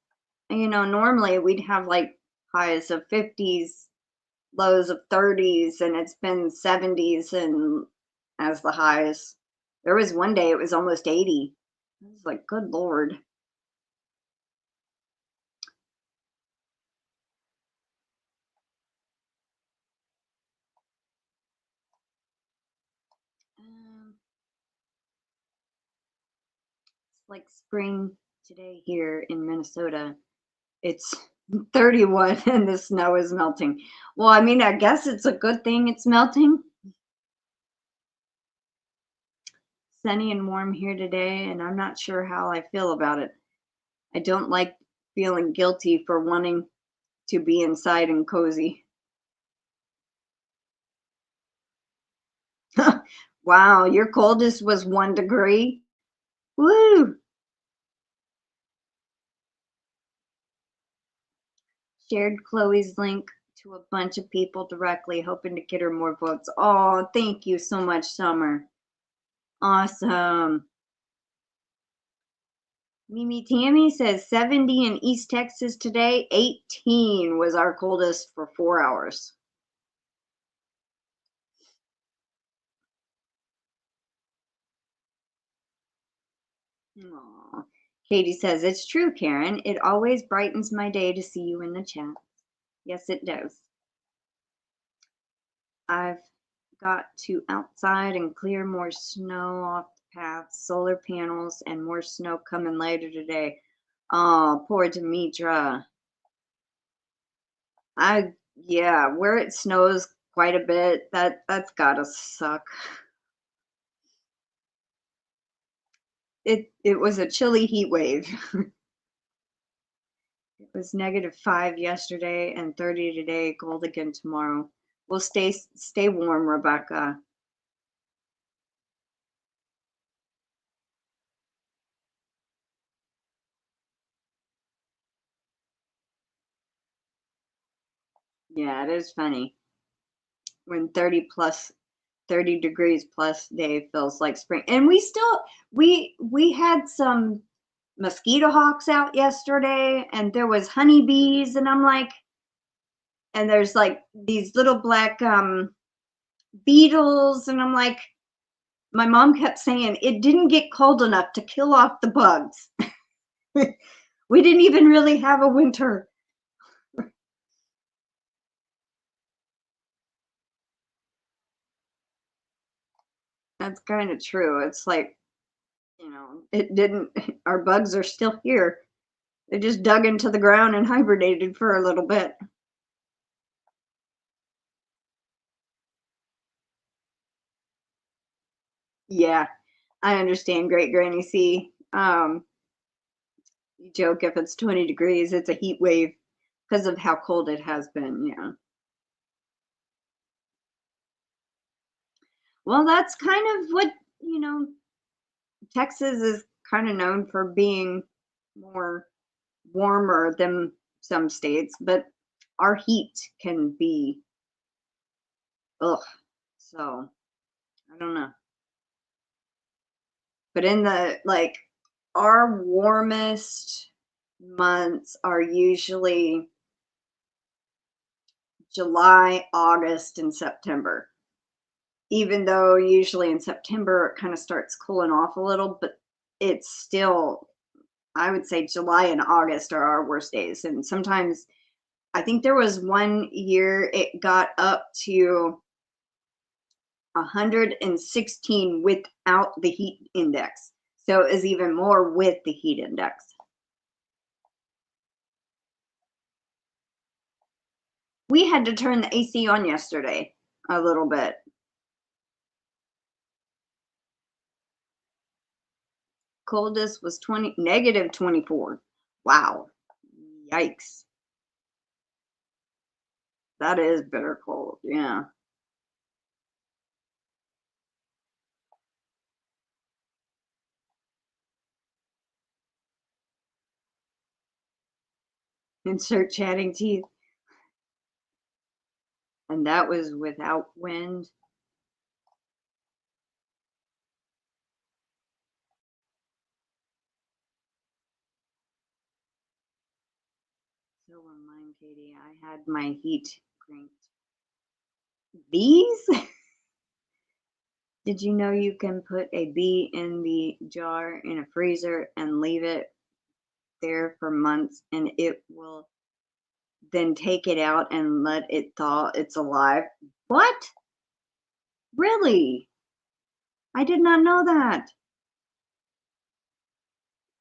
You know, normally we'd have like highs of 50s, lows of 30s, and it's been 70s and as the highs. There was one day it was almost 80. I was like, good Lord. It's like spring today here in Minnesota. It's 31 and the snow is melting. Well, I mean, I guess it's a good thing it's melting. Sunny and warm here today, and I'm not sure how I feel about it. I don't like feeling guilty for wanting to be inside and cozy. Wow, your coldest was 1 degree? Woo! Shared Chloe's link to a bunch of people directly, hoping to get her more votes. Oh, thank you so much, Summer. Awesome. MimiTammy says 70 in East Texas today. 18 was our coldest for 4 hours. Aww. Katie says, it's true, Karen. It always brightens my day to see you in the chat. Yes, it does. I've got to outside and clear more snow off the path, solar panels, and more snow coming later today. Oh, poor Demetra. Yeah, where it snows quite a bit, that's gotta suck. It was a chilly heat wave. It was -5 yesterday and 30 today, cold again tomorrow. Well, stay warm, Rebecca. Yeah, it is funny when 30 degrees plus day feels like spring. And we had some mosquito hawks out yesterday, and there was honeybees, and I'm like, and there's like these little black beetles, and I'm like, my mom kept saying it didn't get cold enough to kill off the bugs. We didn't even really have a winter. That's kind of true. It's like, you know, it didn't, our bugs are still here. They just dug into the ground and hibernated for a little bit. Yeah, I understand, Great Granny C. You joke if it's 20 degrees, it's a heat wave because of how cold it has been. Yeah. Well, that's kind of what, you know, Texas is kind of known for being more warmer than some states, but our heat can be, ugh. So I don't know. But in the, like, our warmest months are usually July, August, and September. even though usually in September it kind of starts cooling off a little, but it's still, I would say July and August are our worst days. And sometimes I think there was one year it got up to 116 without the heat index. So it was even more with the heat index. We had to turn the AC on yesterday a little bit. Coldest was negative 24. Wow. Yikes. That is bitter cold. Yeah. Insert chatting teeth. And that was without wind. So were mine, Katie. I had my heat cranked. Bees? Did you know you can put a bee in the jar in a freezer and leave it there for months and it will then take it out and let it thaw? It's alive. What? Really? I did not know that.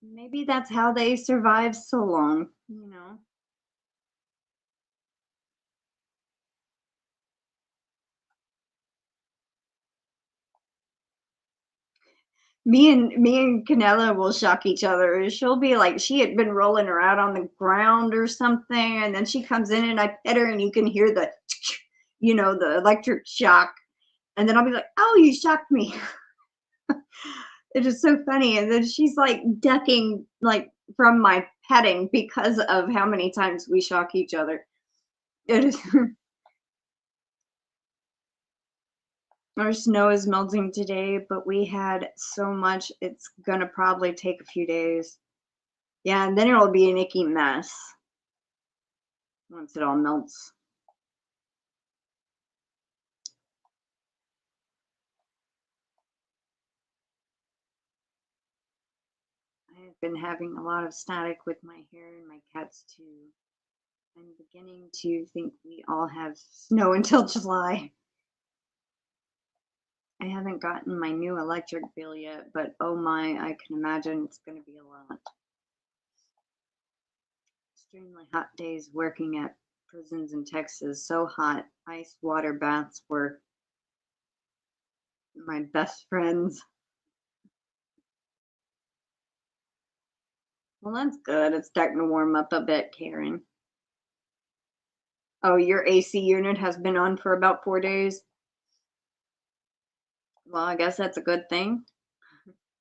Maybe that's how they survive so long, you know. Me and Canella will shock each other. She'll be like, she had been rolling her out on the ground or something, and then she comes in and I pet her and you can hear the you know, the electric shock. And then I'll be like, oh, you shocked me. It is so funny. And then she's like ducking like from my petting because of how many times we shock each other. It is our snow is melting today, but we had so much, it's gonna probably take a few days. Yeah, and then it'll be an icky mess once it all melts. I've been having a lot of static with my hair and my cats too. I'm beginning to think we all have snow until July. I haven't gotten my new electric bill yet, but oh my, I can imagine it's going to be a lot. Extremely hot days working at prisons in Texas. So hot. Ice water baths were my best friends. Well, that's good. It's starting to warm up a bit, Karen. Oh, your AC unit has been on for about 4 days? Well, I guess that's a good thing.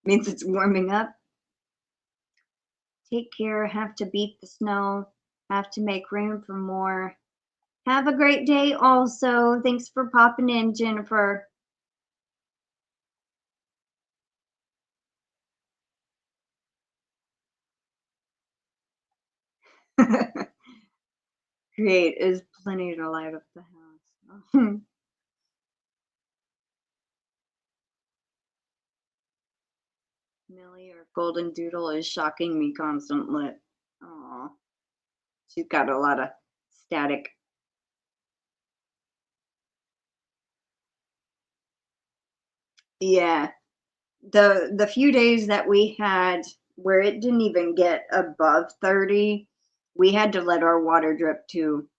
Means it's warming up. Take care. Have to beat the snow. Have to make room for more. Have a great day also. Thanks for popping in, Jennifer. Great. Is plenty to light up the house. Millie or Golden Doodle is shocking me constantly. Aw. She's got a lot of static. Yeah. The few days that we had where it didn't even get above 30, we had to let our water drip too.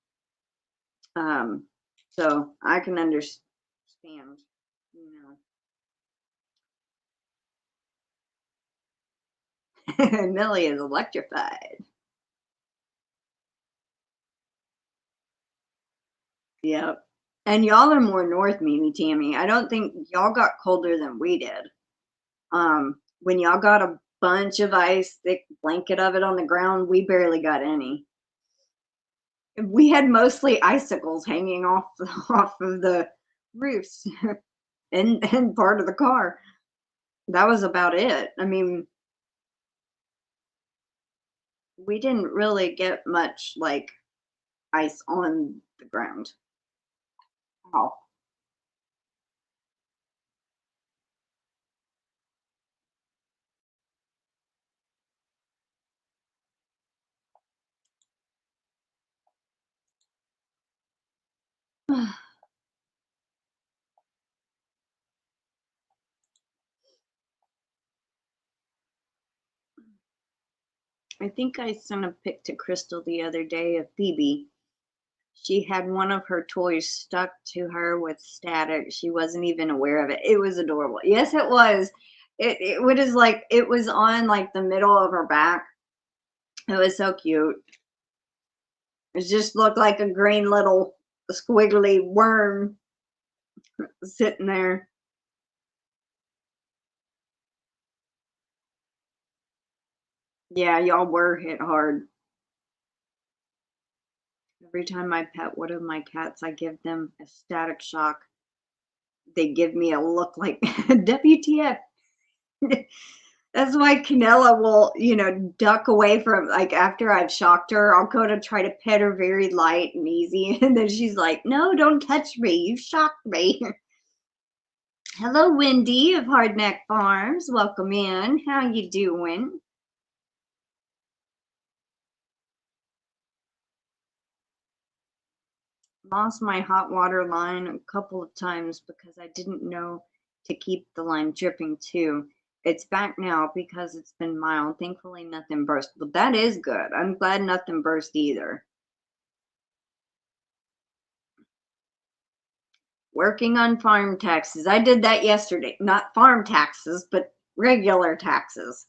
So I can understand, you know. Millie is electrified. Yep. And y'all are more north, MimiTammy. I don't think y'all got colder than we did. When y'all got a bunch of ice, thick blanket of it on the ground, we barely got any. We had mostly icicles hanging off off of the roofs and part of the car. That was about it. I mean, we didn't really get much like ice on the ground. Oh. I think I sent a pic to Crystal the other day of Phoebe. She had one of her toys stuck to her with static. She wasn't even aware of it. It was adorable. Yes, it was. It was like, it was on like the middle of her back. It was so cute. It just looked like a green little squiggly worm sitting there. Yeah, y'all were hit hard. Every time I pet one of my cats, I give them a static shock. They give me a look like WTF. That's why Canella will, duck away from, like, after I've shocked her, I'll go to try to pet her very light and easy. And then she's like, no, don't touch me. You shocked me. Hello, Wendy of Hardneck Farms. Welcome in. How you doing? Lost my hot water line a couple of times because I didn't know to keep the line dripping too. It's back now because it's been mild. Thankfully, nothing burst. But that is good. I'm glad nothing burst either. Working on farm taxes. I did that yesterday. Not farm taxes, but regular taxes.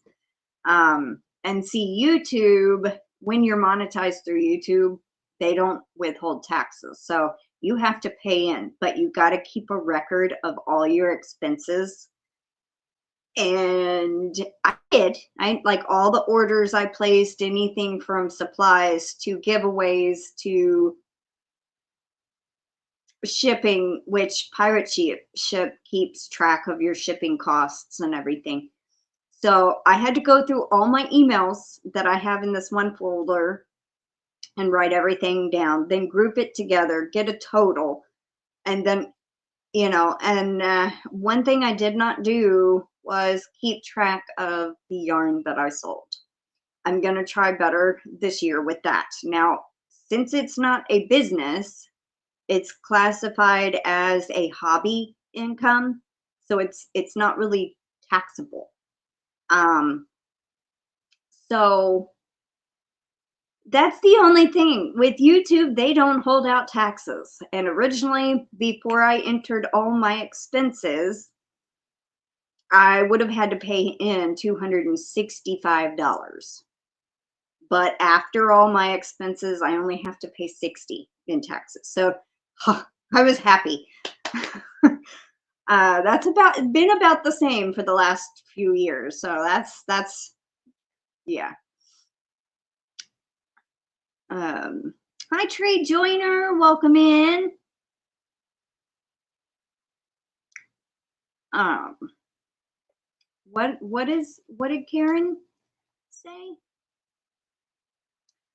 And see, YouTube, when you're monetized through YouTube, they don't withhold taxes. So you have to pay in, but you got to keep a record of all your expenses. And I did. I like all the orders I placed, anything from supplies to giveaways to shipping, which Pirate Ship keeps track of your shipping costs and everything. So I had to go through all my emails that I have in this one folder and write everything down, then group it together, get a total, and then, and one thing I did not do was keep track of the yarn that I sold. I'm going to try better this year with that. Now, since it's not a business, it's classified as a hobby income, so it's not really taxable. So that's the only thing with YouTube. They don't hold out taxes. And originally, before I entered all my expenses, I would have had to pay in $265. But after all my expenses, I only have to pay $60 in taxes. So I was happy. That's been about the same for the last few years. So that's yeah. Hi, Trade Joiner. Welcome in. What did Karen say?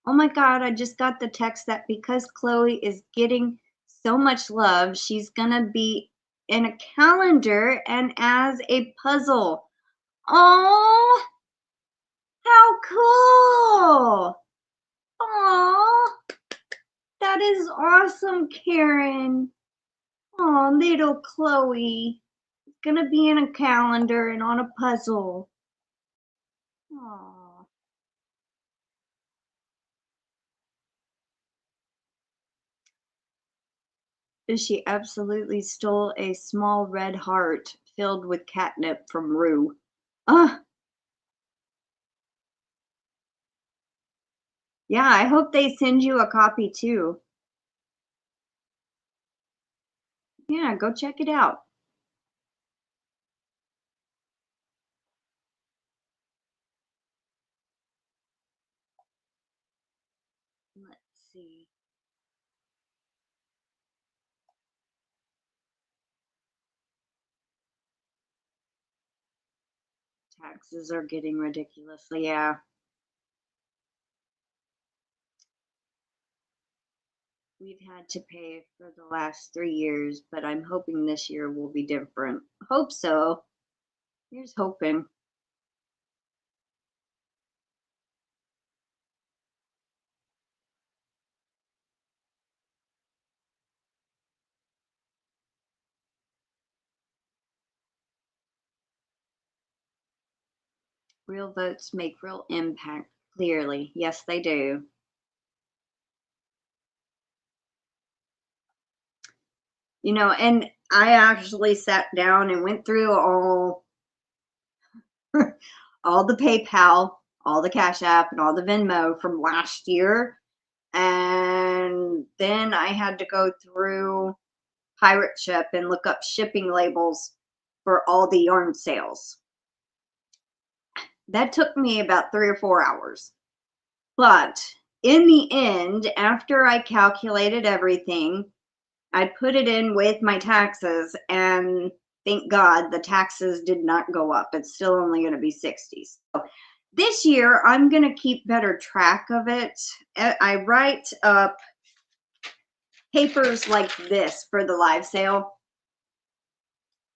Oh my God, I just got the text that because Chloe is getting so much love, she's gonna be in a calendar and as a puzzle. Oh, how cool! Oh, that is awesome, Karen. Oh, little Chloe is gonna be in a calendar and on a puzzle. Oh. She absolutely stole a small red heart filled with catnip from Rue. Ah, yeah, I hope they send you a copy too. Yeah, go check it out. Let's see. Taxes are getting ridiculous. Yeah. We've had to pay for the last 3 years, but I'm hoping this year will be different. Hope so. Here's hoping. Real votes make real impact. Clearly. Yes, they do. You know, and I actually sat down and went through all all the PayPal, all the Cash App, and all the Venmo from last year. And then I had to go through Pirate Ship and look up shipping labels for all the yarn sales. That took me about 3 or 4 hours. But in the end, after I calculated everything, I put it in with my taxes, and thank God the taxes did not go up. It's still only going to be 60. So this year, I'm going to keep better track of it. I write up papers like this for the live sale.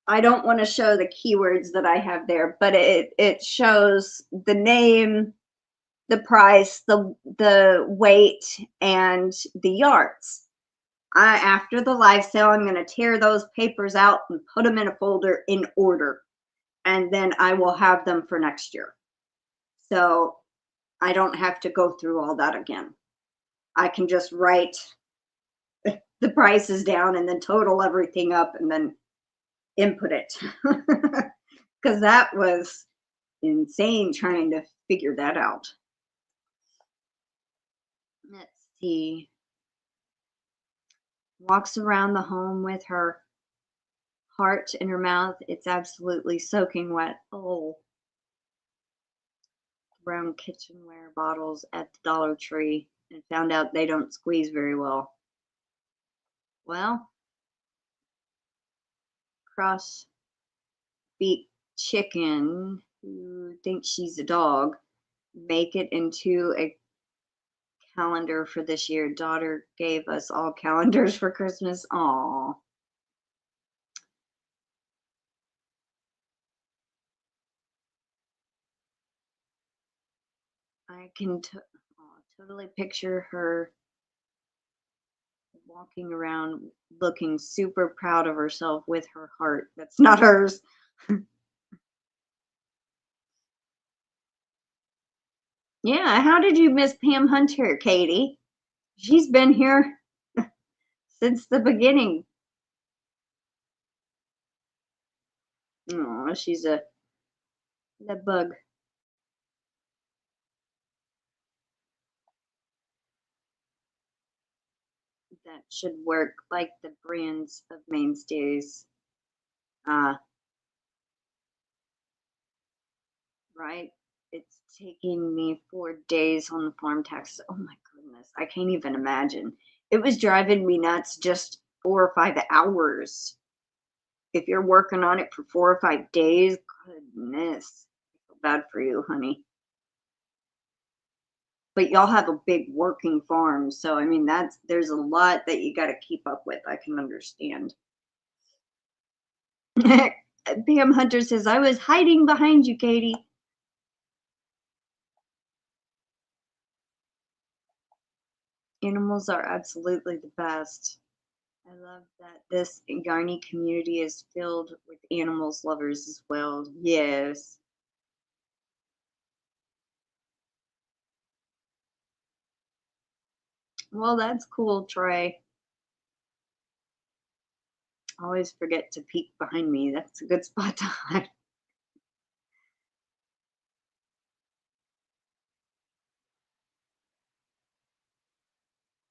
I don't want to show the keywords that I have there, but it shows the name, the price, the weight, and the yards. After the live sale, I'm going to tear those papers out and put them in a folder in order, and then I will have them for next year. So I don't have to go through all that again. I can just write the prices down and then total everything up and then input it. Because that was insane trying to figure that out. Let's see. Walks around the home with her heart in her mouth. It's absolutely soaking wet. Oh. Brown kitchenware bottles at the Dollar Tree and found out they don't squeeze very well. Well, cross beak chicken, who thinks she's a dog, make it into a calendar for this year. Daughter gave us all calendars for Christmas. Aw. I can totally picture her walking around looking super proud of herself with her heart. That's not hers. Yeah, how did you miss Pam Hunter, Katie? She's been here since the beginning. Oh, she's a bug. That should work like the brands of mainstays. Right? It's taking me 4 days on the farm taxes. Oh my goodness, I can't even imagine. It was driving me nuts just 4 or 5 hours. If you're working on it for 4 or 5 days, goodness, I feel bad for you, honey. But y'all have a big working farm, so I mean there's a lot that you got to keep up with. I can understand. Pam Hunter says, I was hiding behind you, Katie. Animals are absolutely the best. I love that this Yarny community is filled with animals lovers as well. Yes. Well, that's cool, Trey. Always forget to peek behind me. That's a good spot to hide.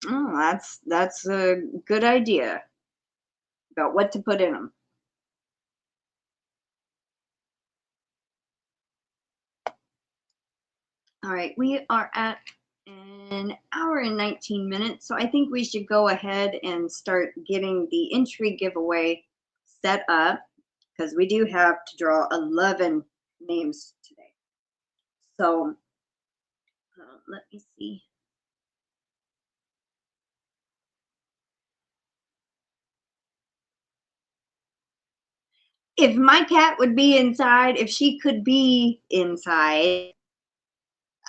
Oh, that's a good idea about what to put in them. All right, we are at an hour and 19 minutes, so I think we should go ahead and start getting the entry giveaway set up because we do have to draw 11 names today. So let me see. If my cat would be inside, if she could be inside,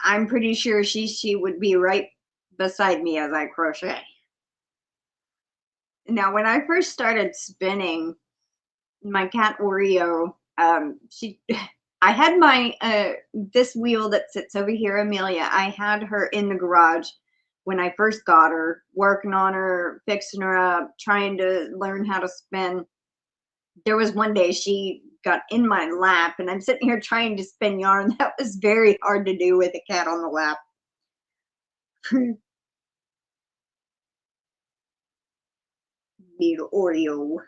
I'm pretty sure she would be right beside me as I crochet. Now, when I first started spinning, my cat Oreo, she I had my, this wheel that sits over here, Amelia, I had her in the garage when I first got her, working on her, fixing her up, trying to learn how to spin. There was one day she got in my lap and I'm sitting here trying to spin yarn. That was very hard to do with a cat on the lap. Little Oreo.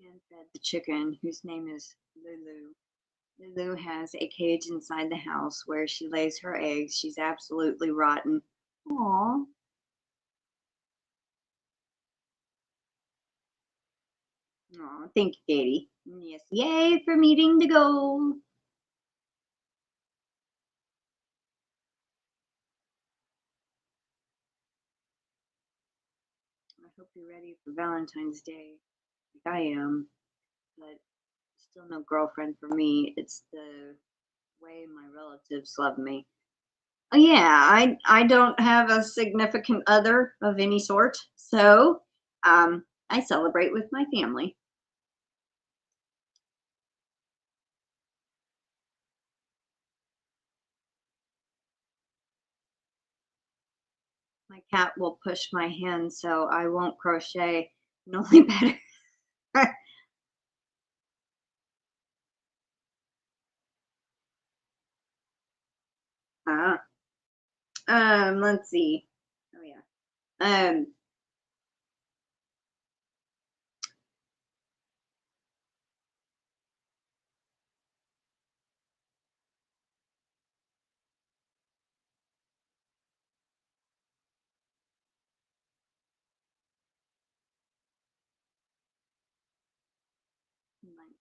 And fed the chicken, whose name is Lulu. Lulu has a cage inside the house where she lays her eggs. She's absolutely rotten. Aww. Aw, thank you, Katie. Yes, yay for meeting the goal. I hope you're ready for Valentine's Day. Like I am, but still no girlfriend for me. It's the way my relatives love me. Oh, yeah, I don't have a significant other of any sort, so I celebrate with my family. My cat will push my hand so I won't crochet. And only better. uh, let's see. Oh yeah.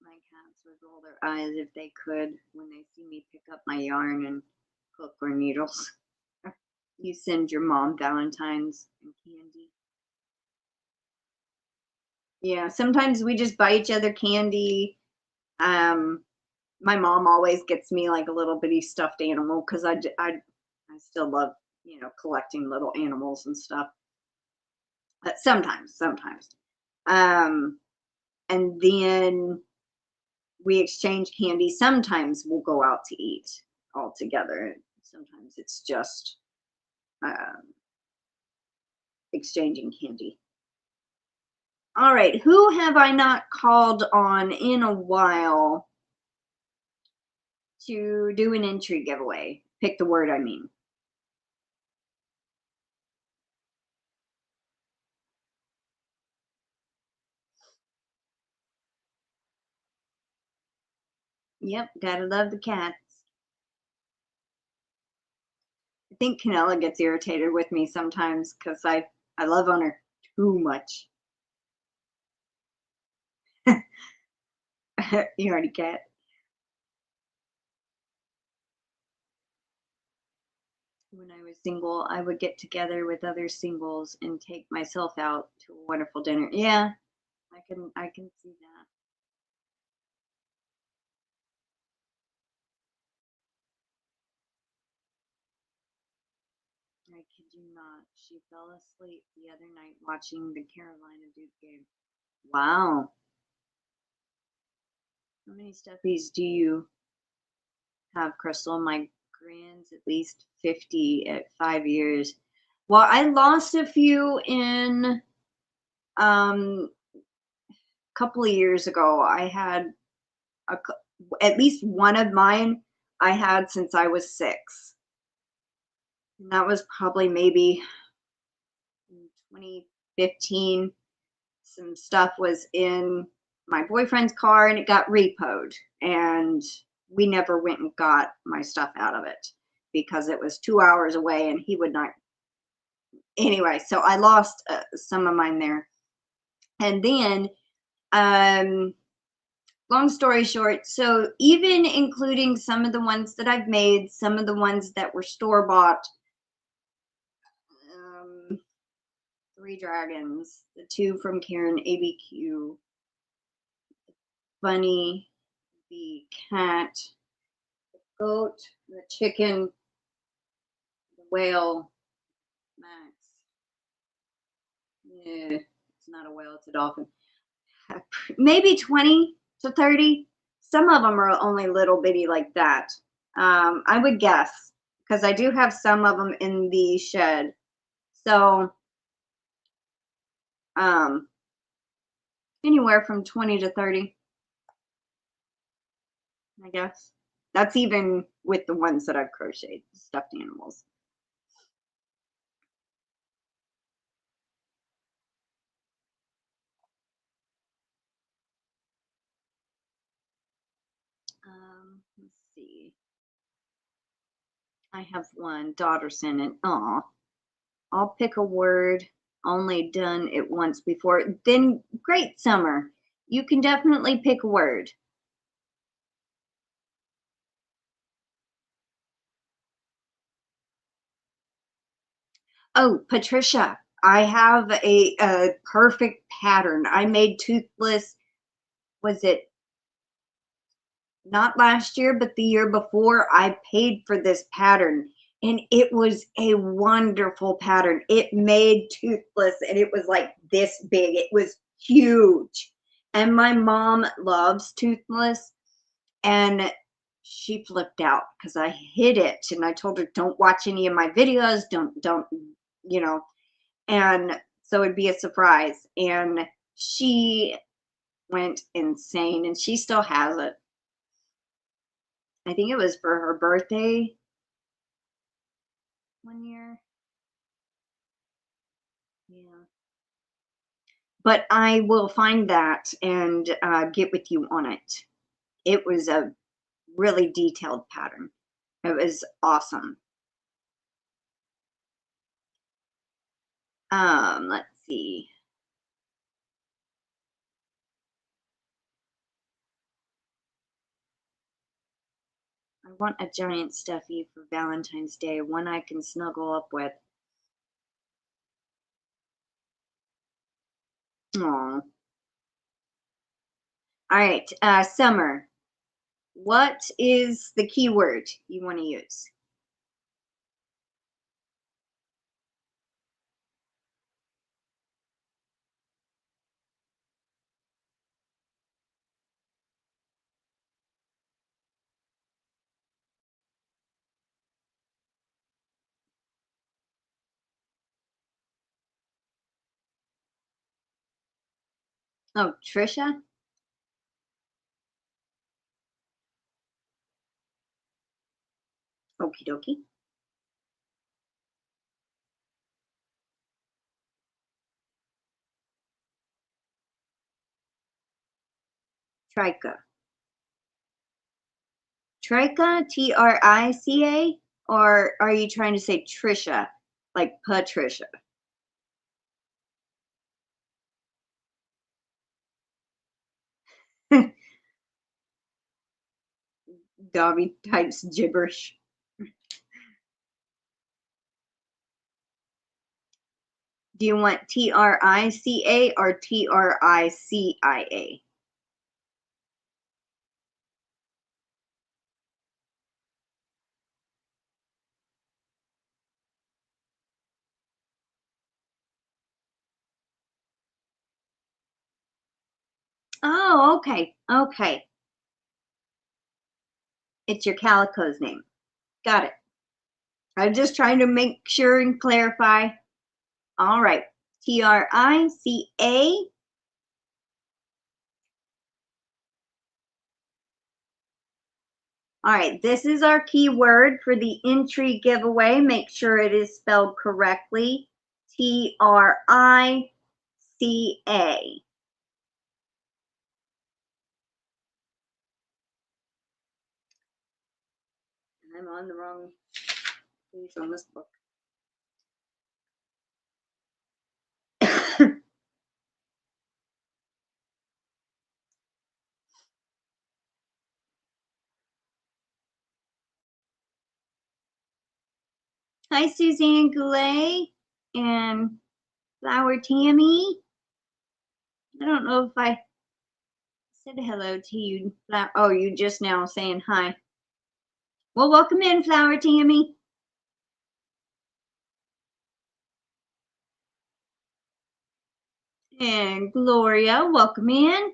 My cats would roll their eyes if they could when they see me pick up my yarn and hook or needles. You send your mom Valentine's and candy. Yeah, sometimes we just buy each other candy. My mom always gets me like a little bitty stuffed animal because I still love, collecting little animals and stuff. But sometimes. Um, and then we exchange candy. Sometimes we'll go out to eat all together. Sometimes it's just um, exchanging candy. All right, who have I not called on in a while to do an entry giveaway? Pick the word, I mean. Yep, gotta love the cats. I think Canella gets irritated with me sometimes because I love on her too much. Yarny Cat. When I was single, I would get together with other singles and take myself out to a wonderful dinner. Yeah, I can see that. I kid you not. She fell asleep the other night watching the Carolina Duke game. Wow. How many stuffies do you have, Crystal? My grand's at least 50 at 5 years. Well, I lost a few in a couple of years ago. I had at least one of mine I had since I was 6. And that was probably maybe in 2015. Some stuff was in my boyfriend's car and it got repoed. And we never went and got my stuff out of it because it was 2 hours away and he would not. Anyway, so I lost some of mine there. And then, long story short, so even including some of the ones that I've made, some of the ones that were store-bought, 3 dragons, the 2 from Karen ABQ, Bunny, the cat, goat, the chicken, the whale, Max. Yeah, it's not a whale, it's a dolphin. Maybe 20 to 30. Some of them are only little bitty like that. I would guess, because I do have some of them in the shed. So, anywhere from 20 to 30, I guess. That's even with the ones that I've crocheted, stuffed animals. Let's see. I have one, Dodderson, and I'll pick a word. Only done it once before. Then great, Summer. You can definitely pick a word. Oh, Patricia, I have a perfect pattern. I made Toothless, was it not last year, but the year before? I paid for this pattern and it was a wonderful pattern. It made Toothless and it was like this big. It was huge. And my mom loves Toothless and she flipped out because I hid it and I told her, don't watch any of my videos. Don't, you know, and so it'd be a surprise. And she went insane and she still has it. I think it was for her birthday one year. Yeah. But I will find that and get with you on it. It was a really detailed pattern. It was awesome. Let's see. I want a giant stuffy for Valentine's Day, one I can snuggle up with. Aw. All right, Summer. What is the keyword you want to use? Oh, Trisha? Okie dokie. Trica. Trica, Trica? Or are you trying to say Trisha, like Patricia? Dobby types gibberish. Do you want Trica or Tricia? Oh, okay. Okay. It's your calico's name. Got it. I'm just trying to make sure and clarify. All right. Trica. All right, this is our keyword for the entry giveaway. Make sure it is spelled correctly. Trica. I'm on the wrong page on this book. Hi, Suzanne Goulet and Flower Tammy. I don't know if I said hello to you. Oh, you just now saying hi. Well, welcome in, Flower Tammy. And Gloria, welcome in.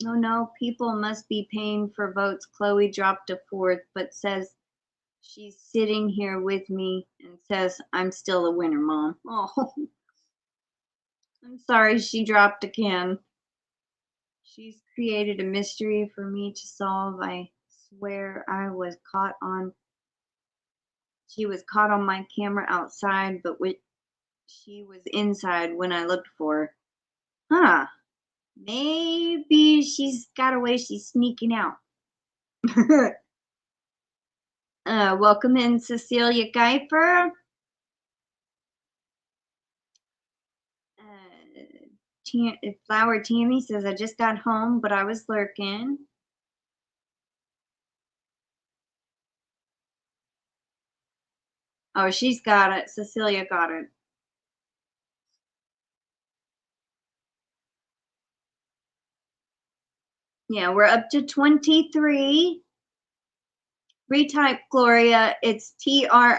Oh no, people must be paying for votes. Chloe dropped a fourth, but says she's sitting here with me and says I'm still a winner, Mom. Oh, I'm sorry she dropped again. She's created a mystery for me to solve. I swear she was caught on my camera outside, but she was inside when I looked for her. Huh. Maybe she's got away. She's sneaking out. Welcome in, Cecilia Geifer. Flower Tammy says, I just got home, but I was lurking. Oh, she's got it. Cecilia got it. Yeah, we're up to 23. Retype Gloria. It's Trica.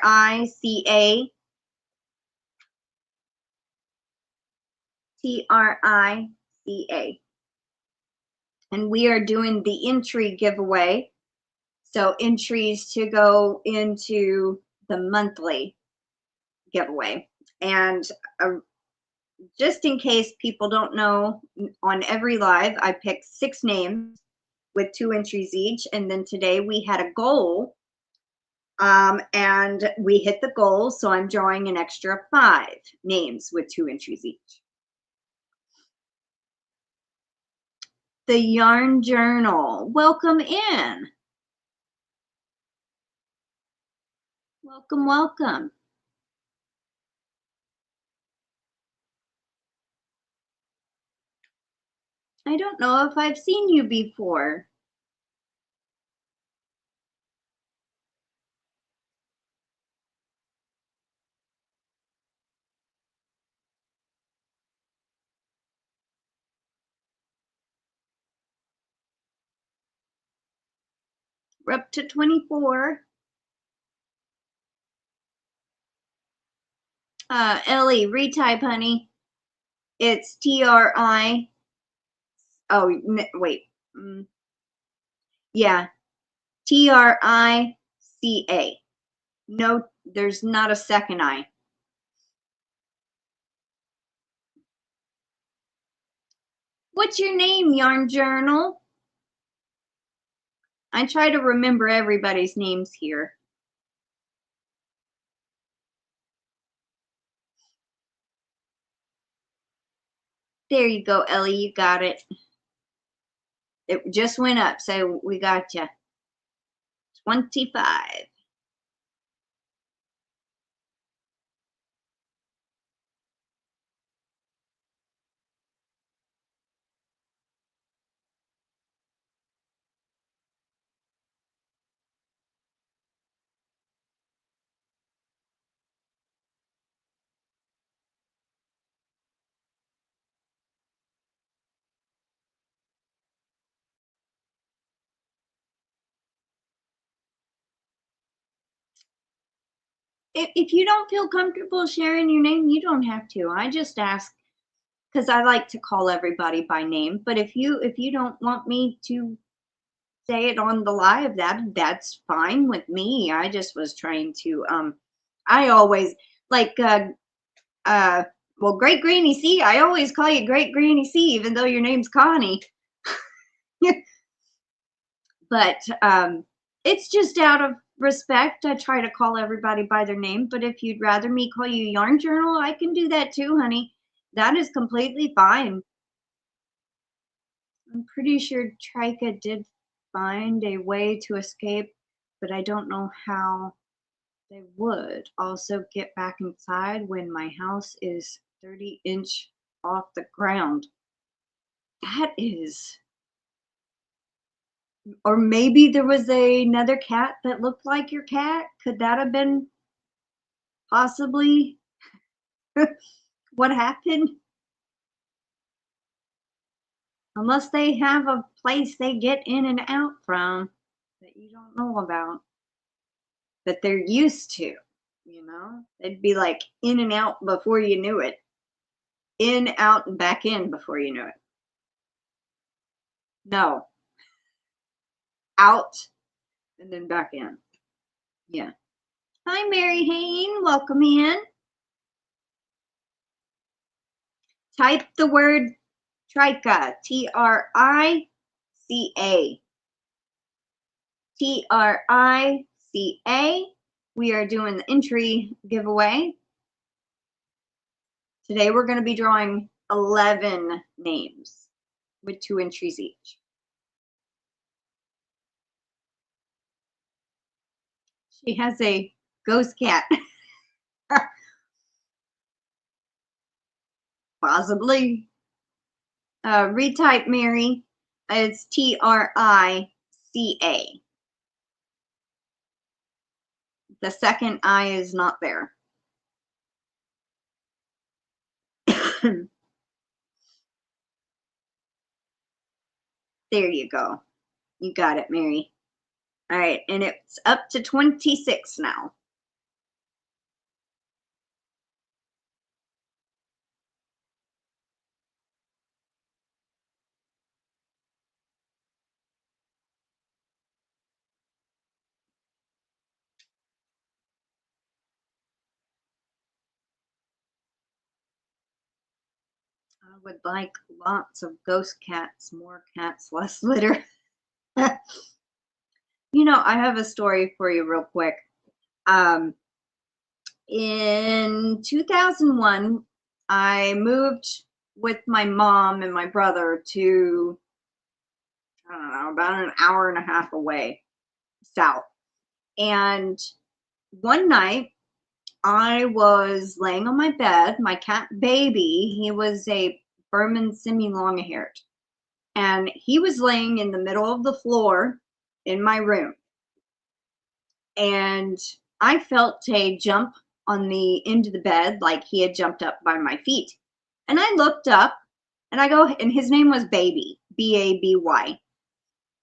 Trica. And we are doing the entry giveaway. So entries to go into the monthly giveaway. And just in case people don't know, on every live, I pick 6 names with 2 entries each. And then today we had a goal and we hit the goal. So I'm drawing an extra 5 names with 2 entries each. The Yarn Journal. Welcome in. Welcome, welcome. I don't know if I've seen you before. We're up to 24. Ellie, retype, honey. It's Tri. Oh, wait. Yeah, Trica. No, there's not a second I. What's your name, Yarn Journal? I try to remember everybody's names here. There you go, Ellie. You got it. It just went up, so we got you. 25. If you don't feel comfortable sharing your name, you don't have to. I just ask because I like to call everybody by name. But if you don't want me to say it on the live, that's fine with me. I just was trying to I always like well, Great Granny C, I always call you Great Granny C, even though your name's Connie. But it's just out of respect. I try to call everybody by their name. But if you'd rather me call you Yarn Journal, I can do that too, honey. That is completely fine. I'm pretty sure Trika did find a way to escape, but I don't know how they would also get back inside when my house is 30-inch off the ground. That is, or maybe there was another cat that looked like your cat. Could that have been possibly what happened? Unless they have a place they get in and out from that you don't know about, that they're used to, you know? They'd be like in and out before you knew it. In, out, and back in before you knew it. No. Out, and then back in. Yeah. Hi, Mary Hayne. Welcome in. Type the word Trica. Trica. Trica. We are doing the entry giveaway. Today we're going to be drawing 11 names with 2 entries each. She has a ghost cat. Possibly. Retype Mary. It's Trica. The second I is not there. There you go. You got it, Mary. All right, and it's up to 26 now. I would like lots of ghost cats, more cats, less litter. You know, I have a story for you real quick. In 2001, I moved with my mom and my brother to, I don't know, about an hour and a half away south. And one night I was laying on my bed, my cat Baby, he was a Berman semi-long-haired, and he was laying in the middle of the floor in my room. And I felt a jump on the end of the bed, like he had jumped up by my feet. And I looked up and I go, and his name was Baby, B-A-B-Y.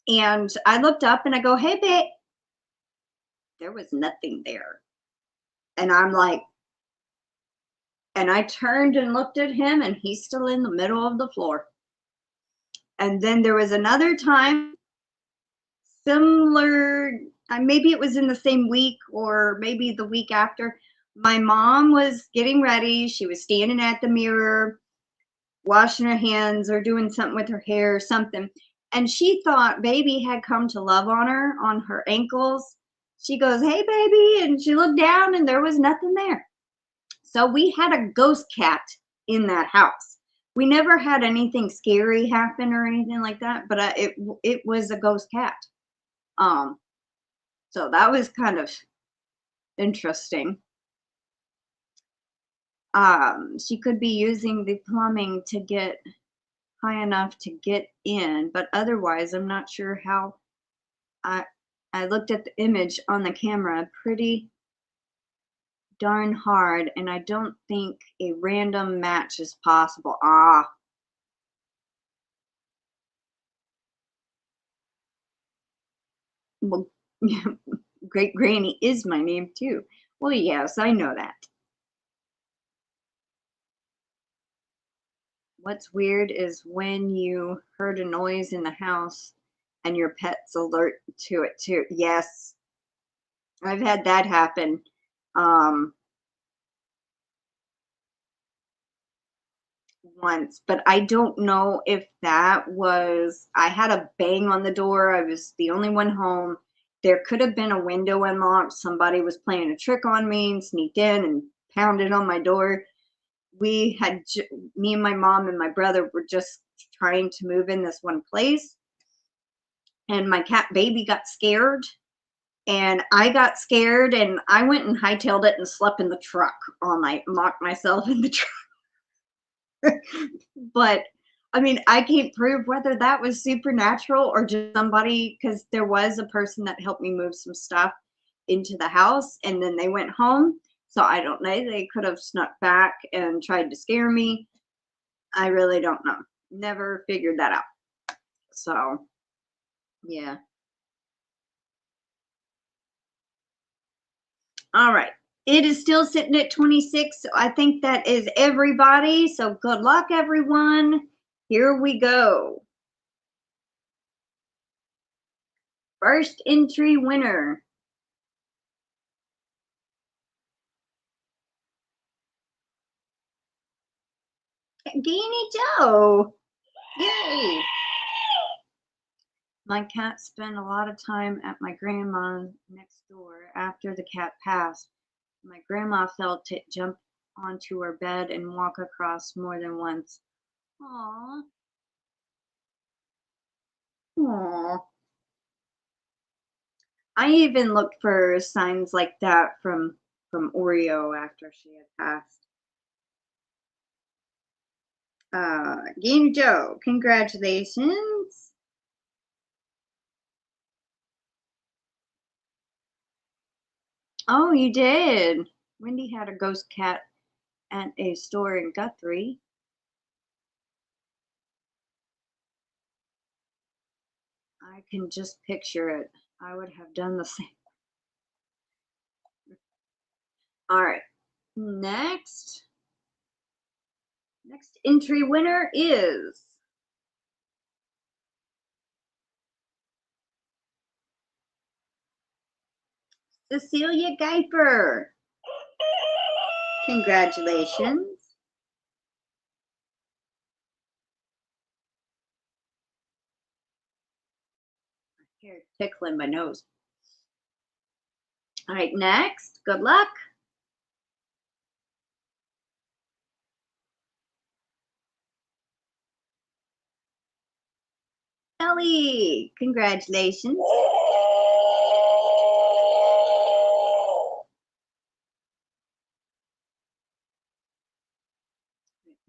And I looked up and I go, hey, babe. There was nothing there. And I'm like, and I turned and looked at him and he's still in the middle of the floor. And then there was another time, similar, maybe it was in the same week or maybe the week after. My mom was getting ready. She was standing at the mirror, washing her hands or doing something with her hair or something. And she thought Baby had come to love on her, on her ankles. She goes, hey, Baby. And she looked down and there was nothing there. So we had a ghost cat in that house. We never had anything scary happen or anything like that, but it was a ghost cat. So that was kind of interesting. She could be using the plumbing to get high enough to get in, but otherwise I'm not sure how. I looked at the image on the camera pretty darn hard, and I don't think a random match is possible. Well, Great Granny is my name too. Well, yes, I know that. What's weird is when you heard a noise in the house and your pets alert to it too. Yes, I've had that happen. Once, but I don't know if that was, I had a bang on the door. I was the only one home. There could have been a window unlocked. Somebody was playing a trick on me and sneaked in and pounded on my door. Me and my mom and my brother were just trying to move in this one place. And my cat Baby got scared. And I got scared and I went and hightailed it and slept in the truck all night, locked myself in the truck. But I mean, I can't prove whether that was supernatural or just somebody, because there was a person that helped me move some stuff into the house and then they went home. So I don't know. They could have snuck back and tried to scare me. I really don't know. Never figured that out. So, yeah. All right. It is still sitting at 26. So I think that is everybody. So good luck, everyone. Here we go. First entry winner. Gainy Joe. Yay. My cat spent a lot of time at my grandma next door after the cat passed. My grandma felt it jump onto her bed and walk across more than once. Aww. Aww. I even looked for signs like that from Oreo after she had passed. Gainy Joe, congratulations. Oh, you did. Wendy had a ghost cat at a store in Guthrie. I can just picture it. I would have done the same. All right. Next entry winner is Cecilia Geifer. Congratulations. Here, tickling my nose. All right, next. Good luck. Ellie, congratulations.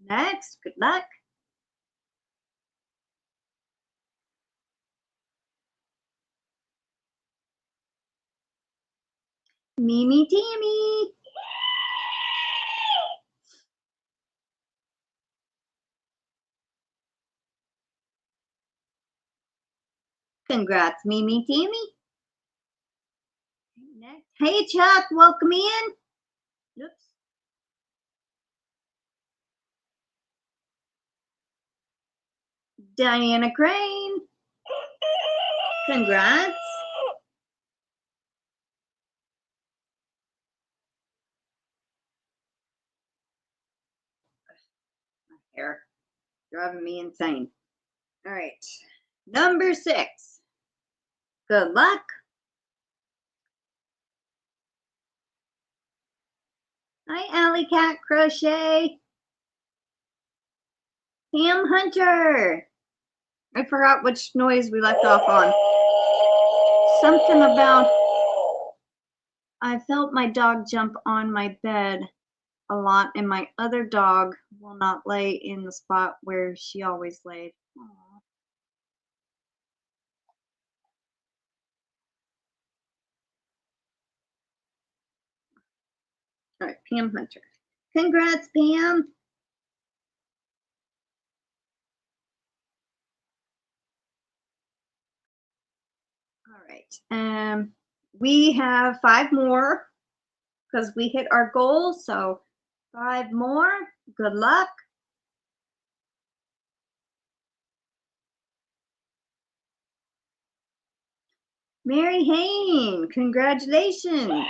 Next, good luck. MimiTammy. Congrats, MimiTammy. Next. Hey, Chuck, welcome in. Oops. Diana Crane. Congrats. My hair driving me insane. All right. Number 6. Good luck. Hi, Alley Cat Crochet. Pam Hunter. I forgot which noise we left off on. Something about I felt my dog jump on my bed a lot, and my other dog will not lay in the spot where she always laid. Aww. All right, Pam Hunter. Congrats, Pam. All right. We have 5 more because we hit our goal. So 5 more. Good luck. Mary Hain, congratulations.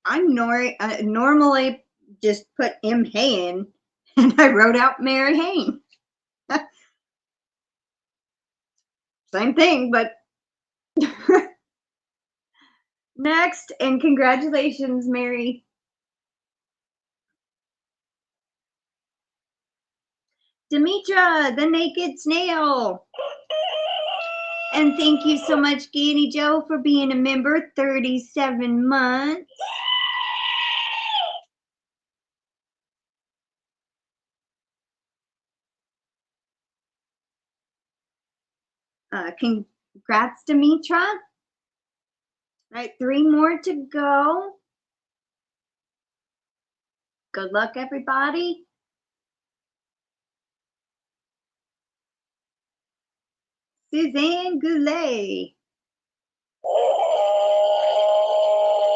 I'm normally just put M. Hain, and I wrote out Mary Hain. Same thing, but next, and congratulations, Mary. Demetra, the Naked Snail. And thank you so much, Gainy Joe, for being a member 37 months. Congrats, Demetra. All right, 3 more to go. Good luck, everybody. Suzanne Goulet.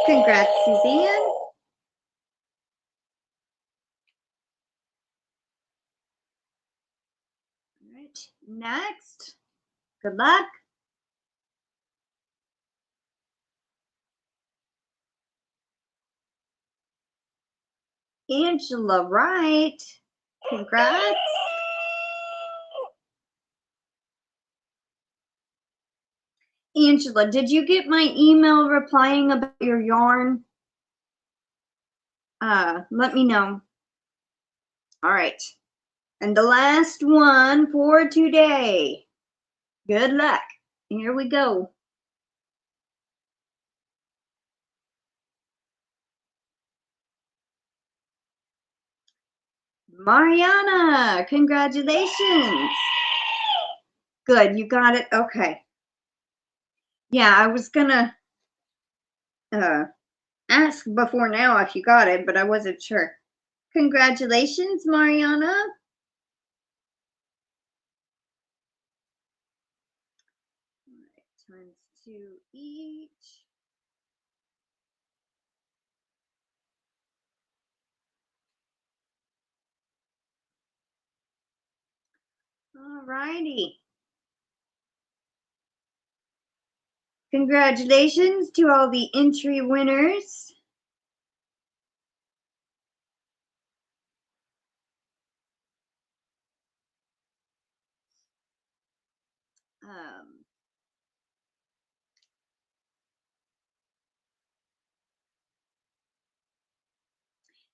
Congrats, Suzanne. All right, next. Good luck. Angela Wright. Congrats. Angela, did you get my email replying about your yarn? Let me know. All right. And the last one for today. Good luck. Here we go. Mariana, congratulations. Good, you got it. Okay. Yeah, I was gonna ask before now if you got it, but I wasn't sure. Congratulations, Mariana. All right, times 2 each. All righty. Congratulations to all the entry winners.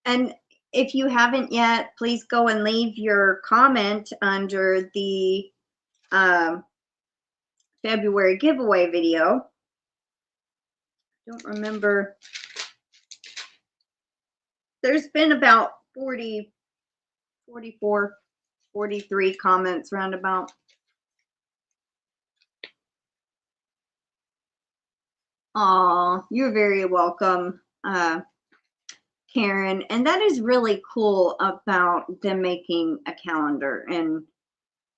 And if you haven't yet, please go and leave your comment under the February giveaway video. Don't remember. There's been about 40, 44, 43 comments roundabout. Aw, you're very welcome, Karen. And that is really cool about them making a calendar and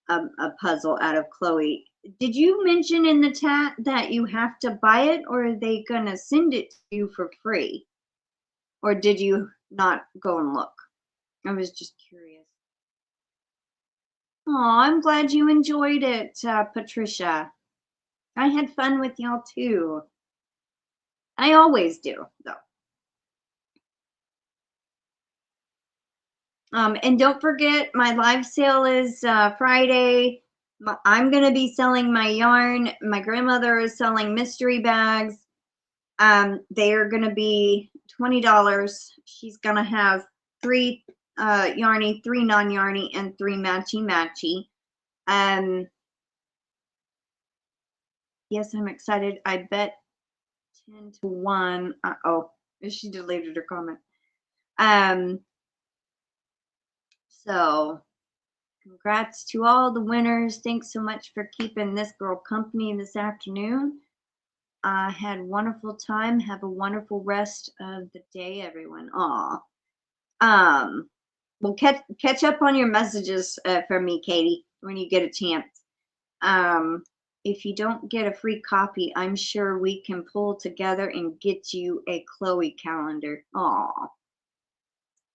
a puzzle out of Chloe. Did you mention in the chat that you have to buy it, or are they gonna send it to you for free? Or did you not go and look? I was just curious. Oh, I'm glad you enjoyed it, Patricia. I had fun with y'all too. I always do, though. And don't forget, my live sale is Friday. I'm going to be selling my yarn. My grandmother is selling mystery bags. They are going to be $20. She's going to have 3 yarny, 3 non-yarny, and 3 matchy-matchy. Yes, I'm excited. I bet 10 to 1. Oh, she deleted her comment. So congrats to all the winners. Thanks so much for keeping this girl company this afternoon. I had a wonderful time. Have a wonderful rest of the day, everyone. Aw. We'll catch up on your messages from me, Katie, when you get a chance. If you don't get a free copy, I'm sure we can pull together and get you a Chloe calendar. Aw.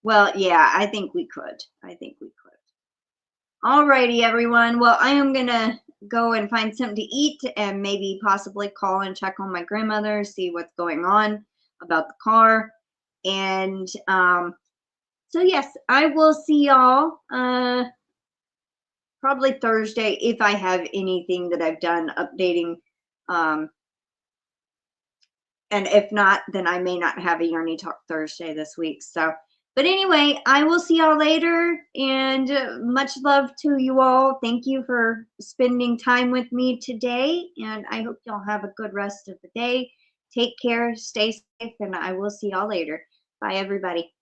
Well, yeah, I think we could. Alrighty, everyone. Well, I am gonna go and find something to eat and maybe possibly call and check on my grandmother, see what's going on about the car. And so yes, I will see y'all probably Thursday if I have anything that I've done updating. And if not, then I may not have a Yarny Talk Thursday this week. So, but anyway, I will see y'all later, and much love to you all. Thank you for spending time with me today, and I hope y'all have a good rest of the day. Take care, stay safe, and I will see y'all later. Bye, everybody.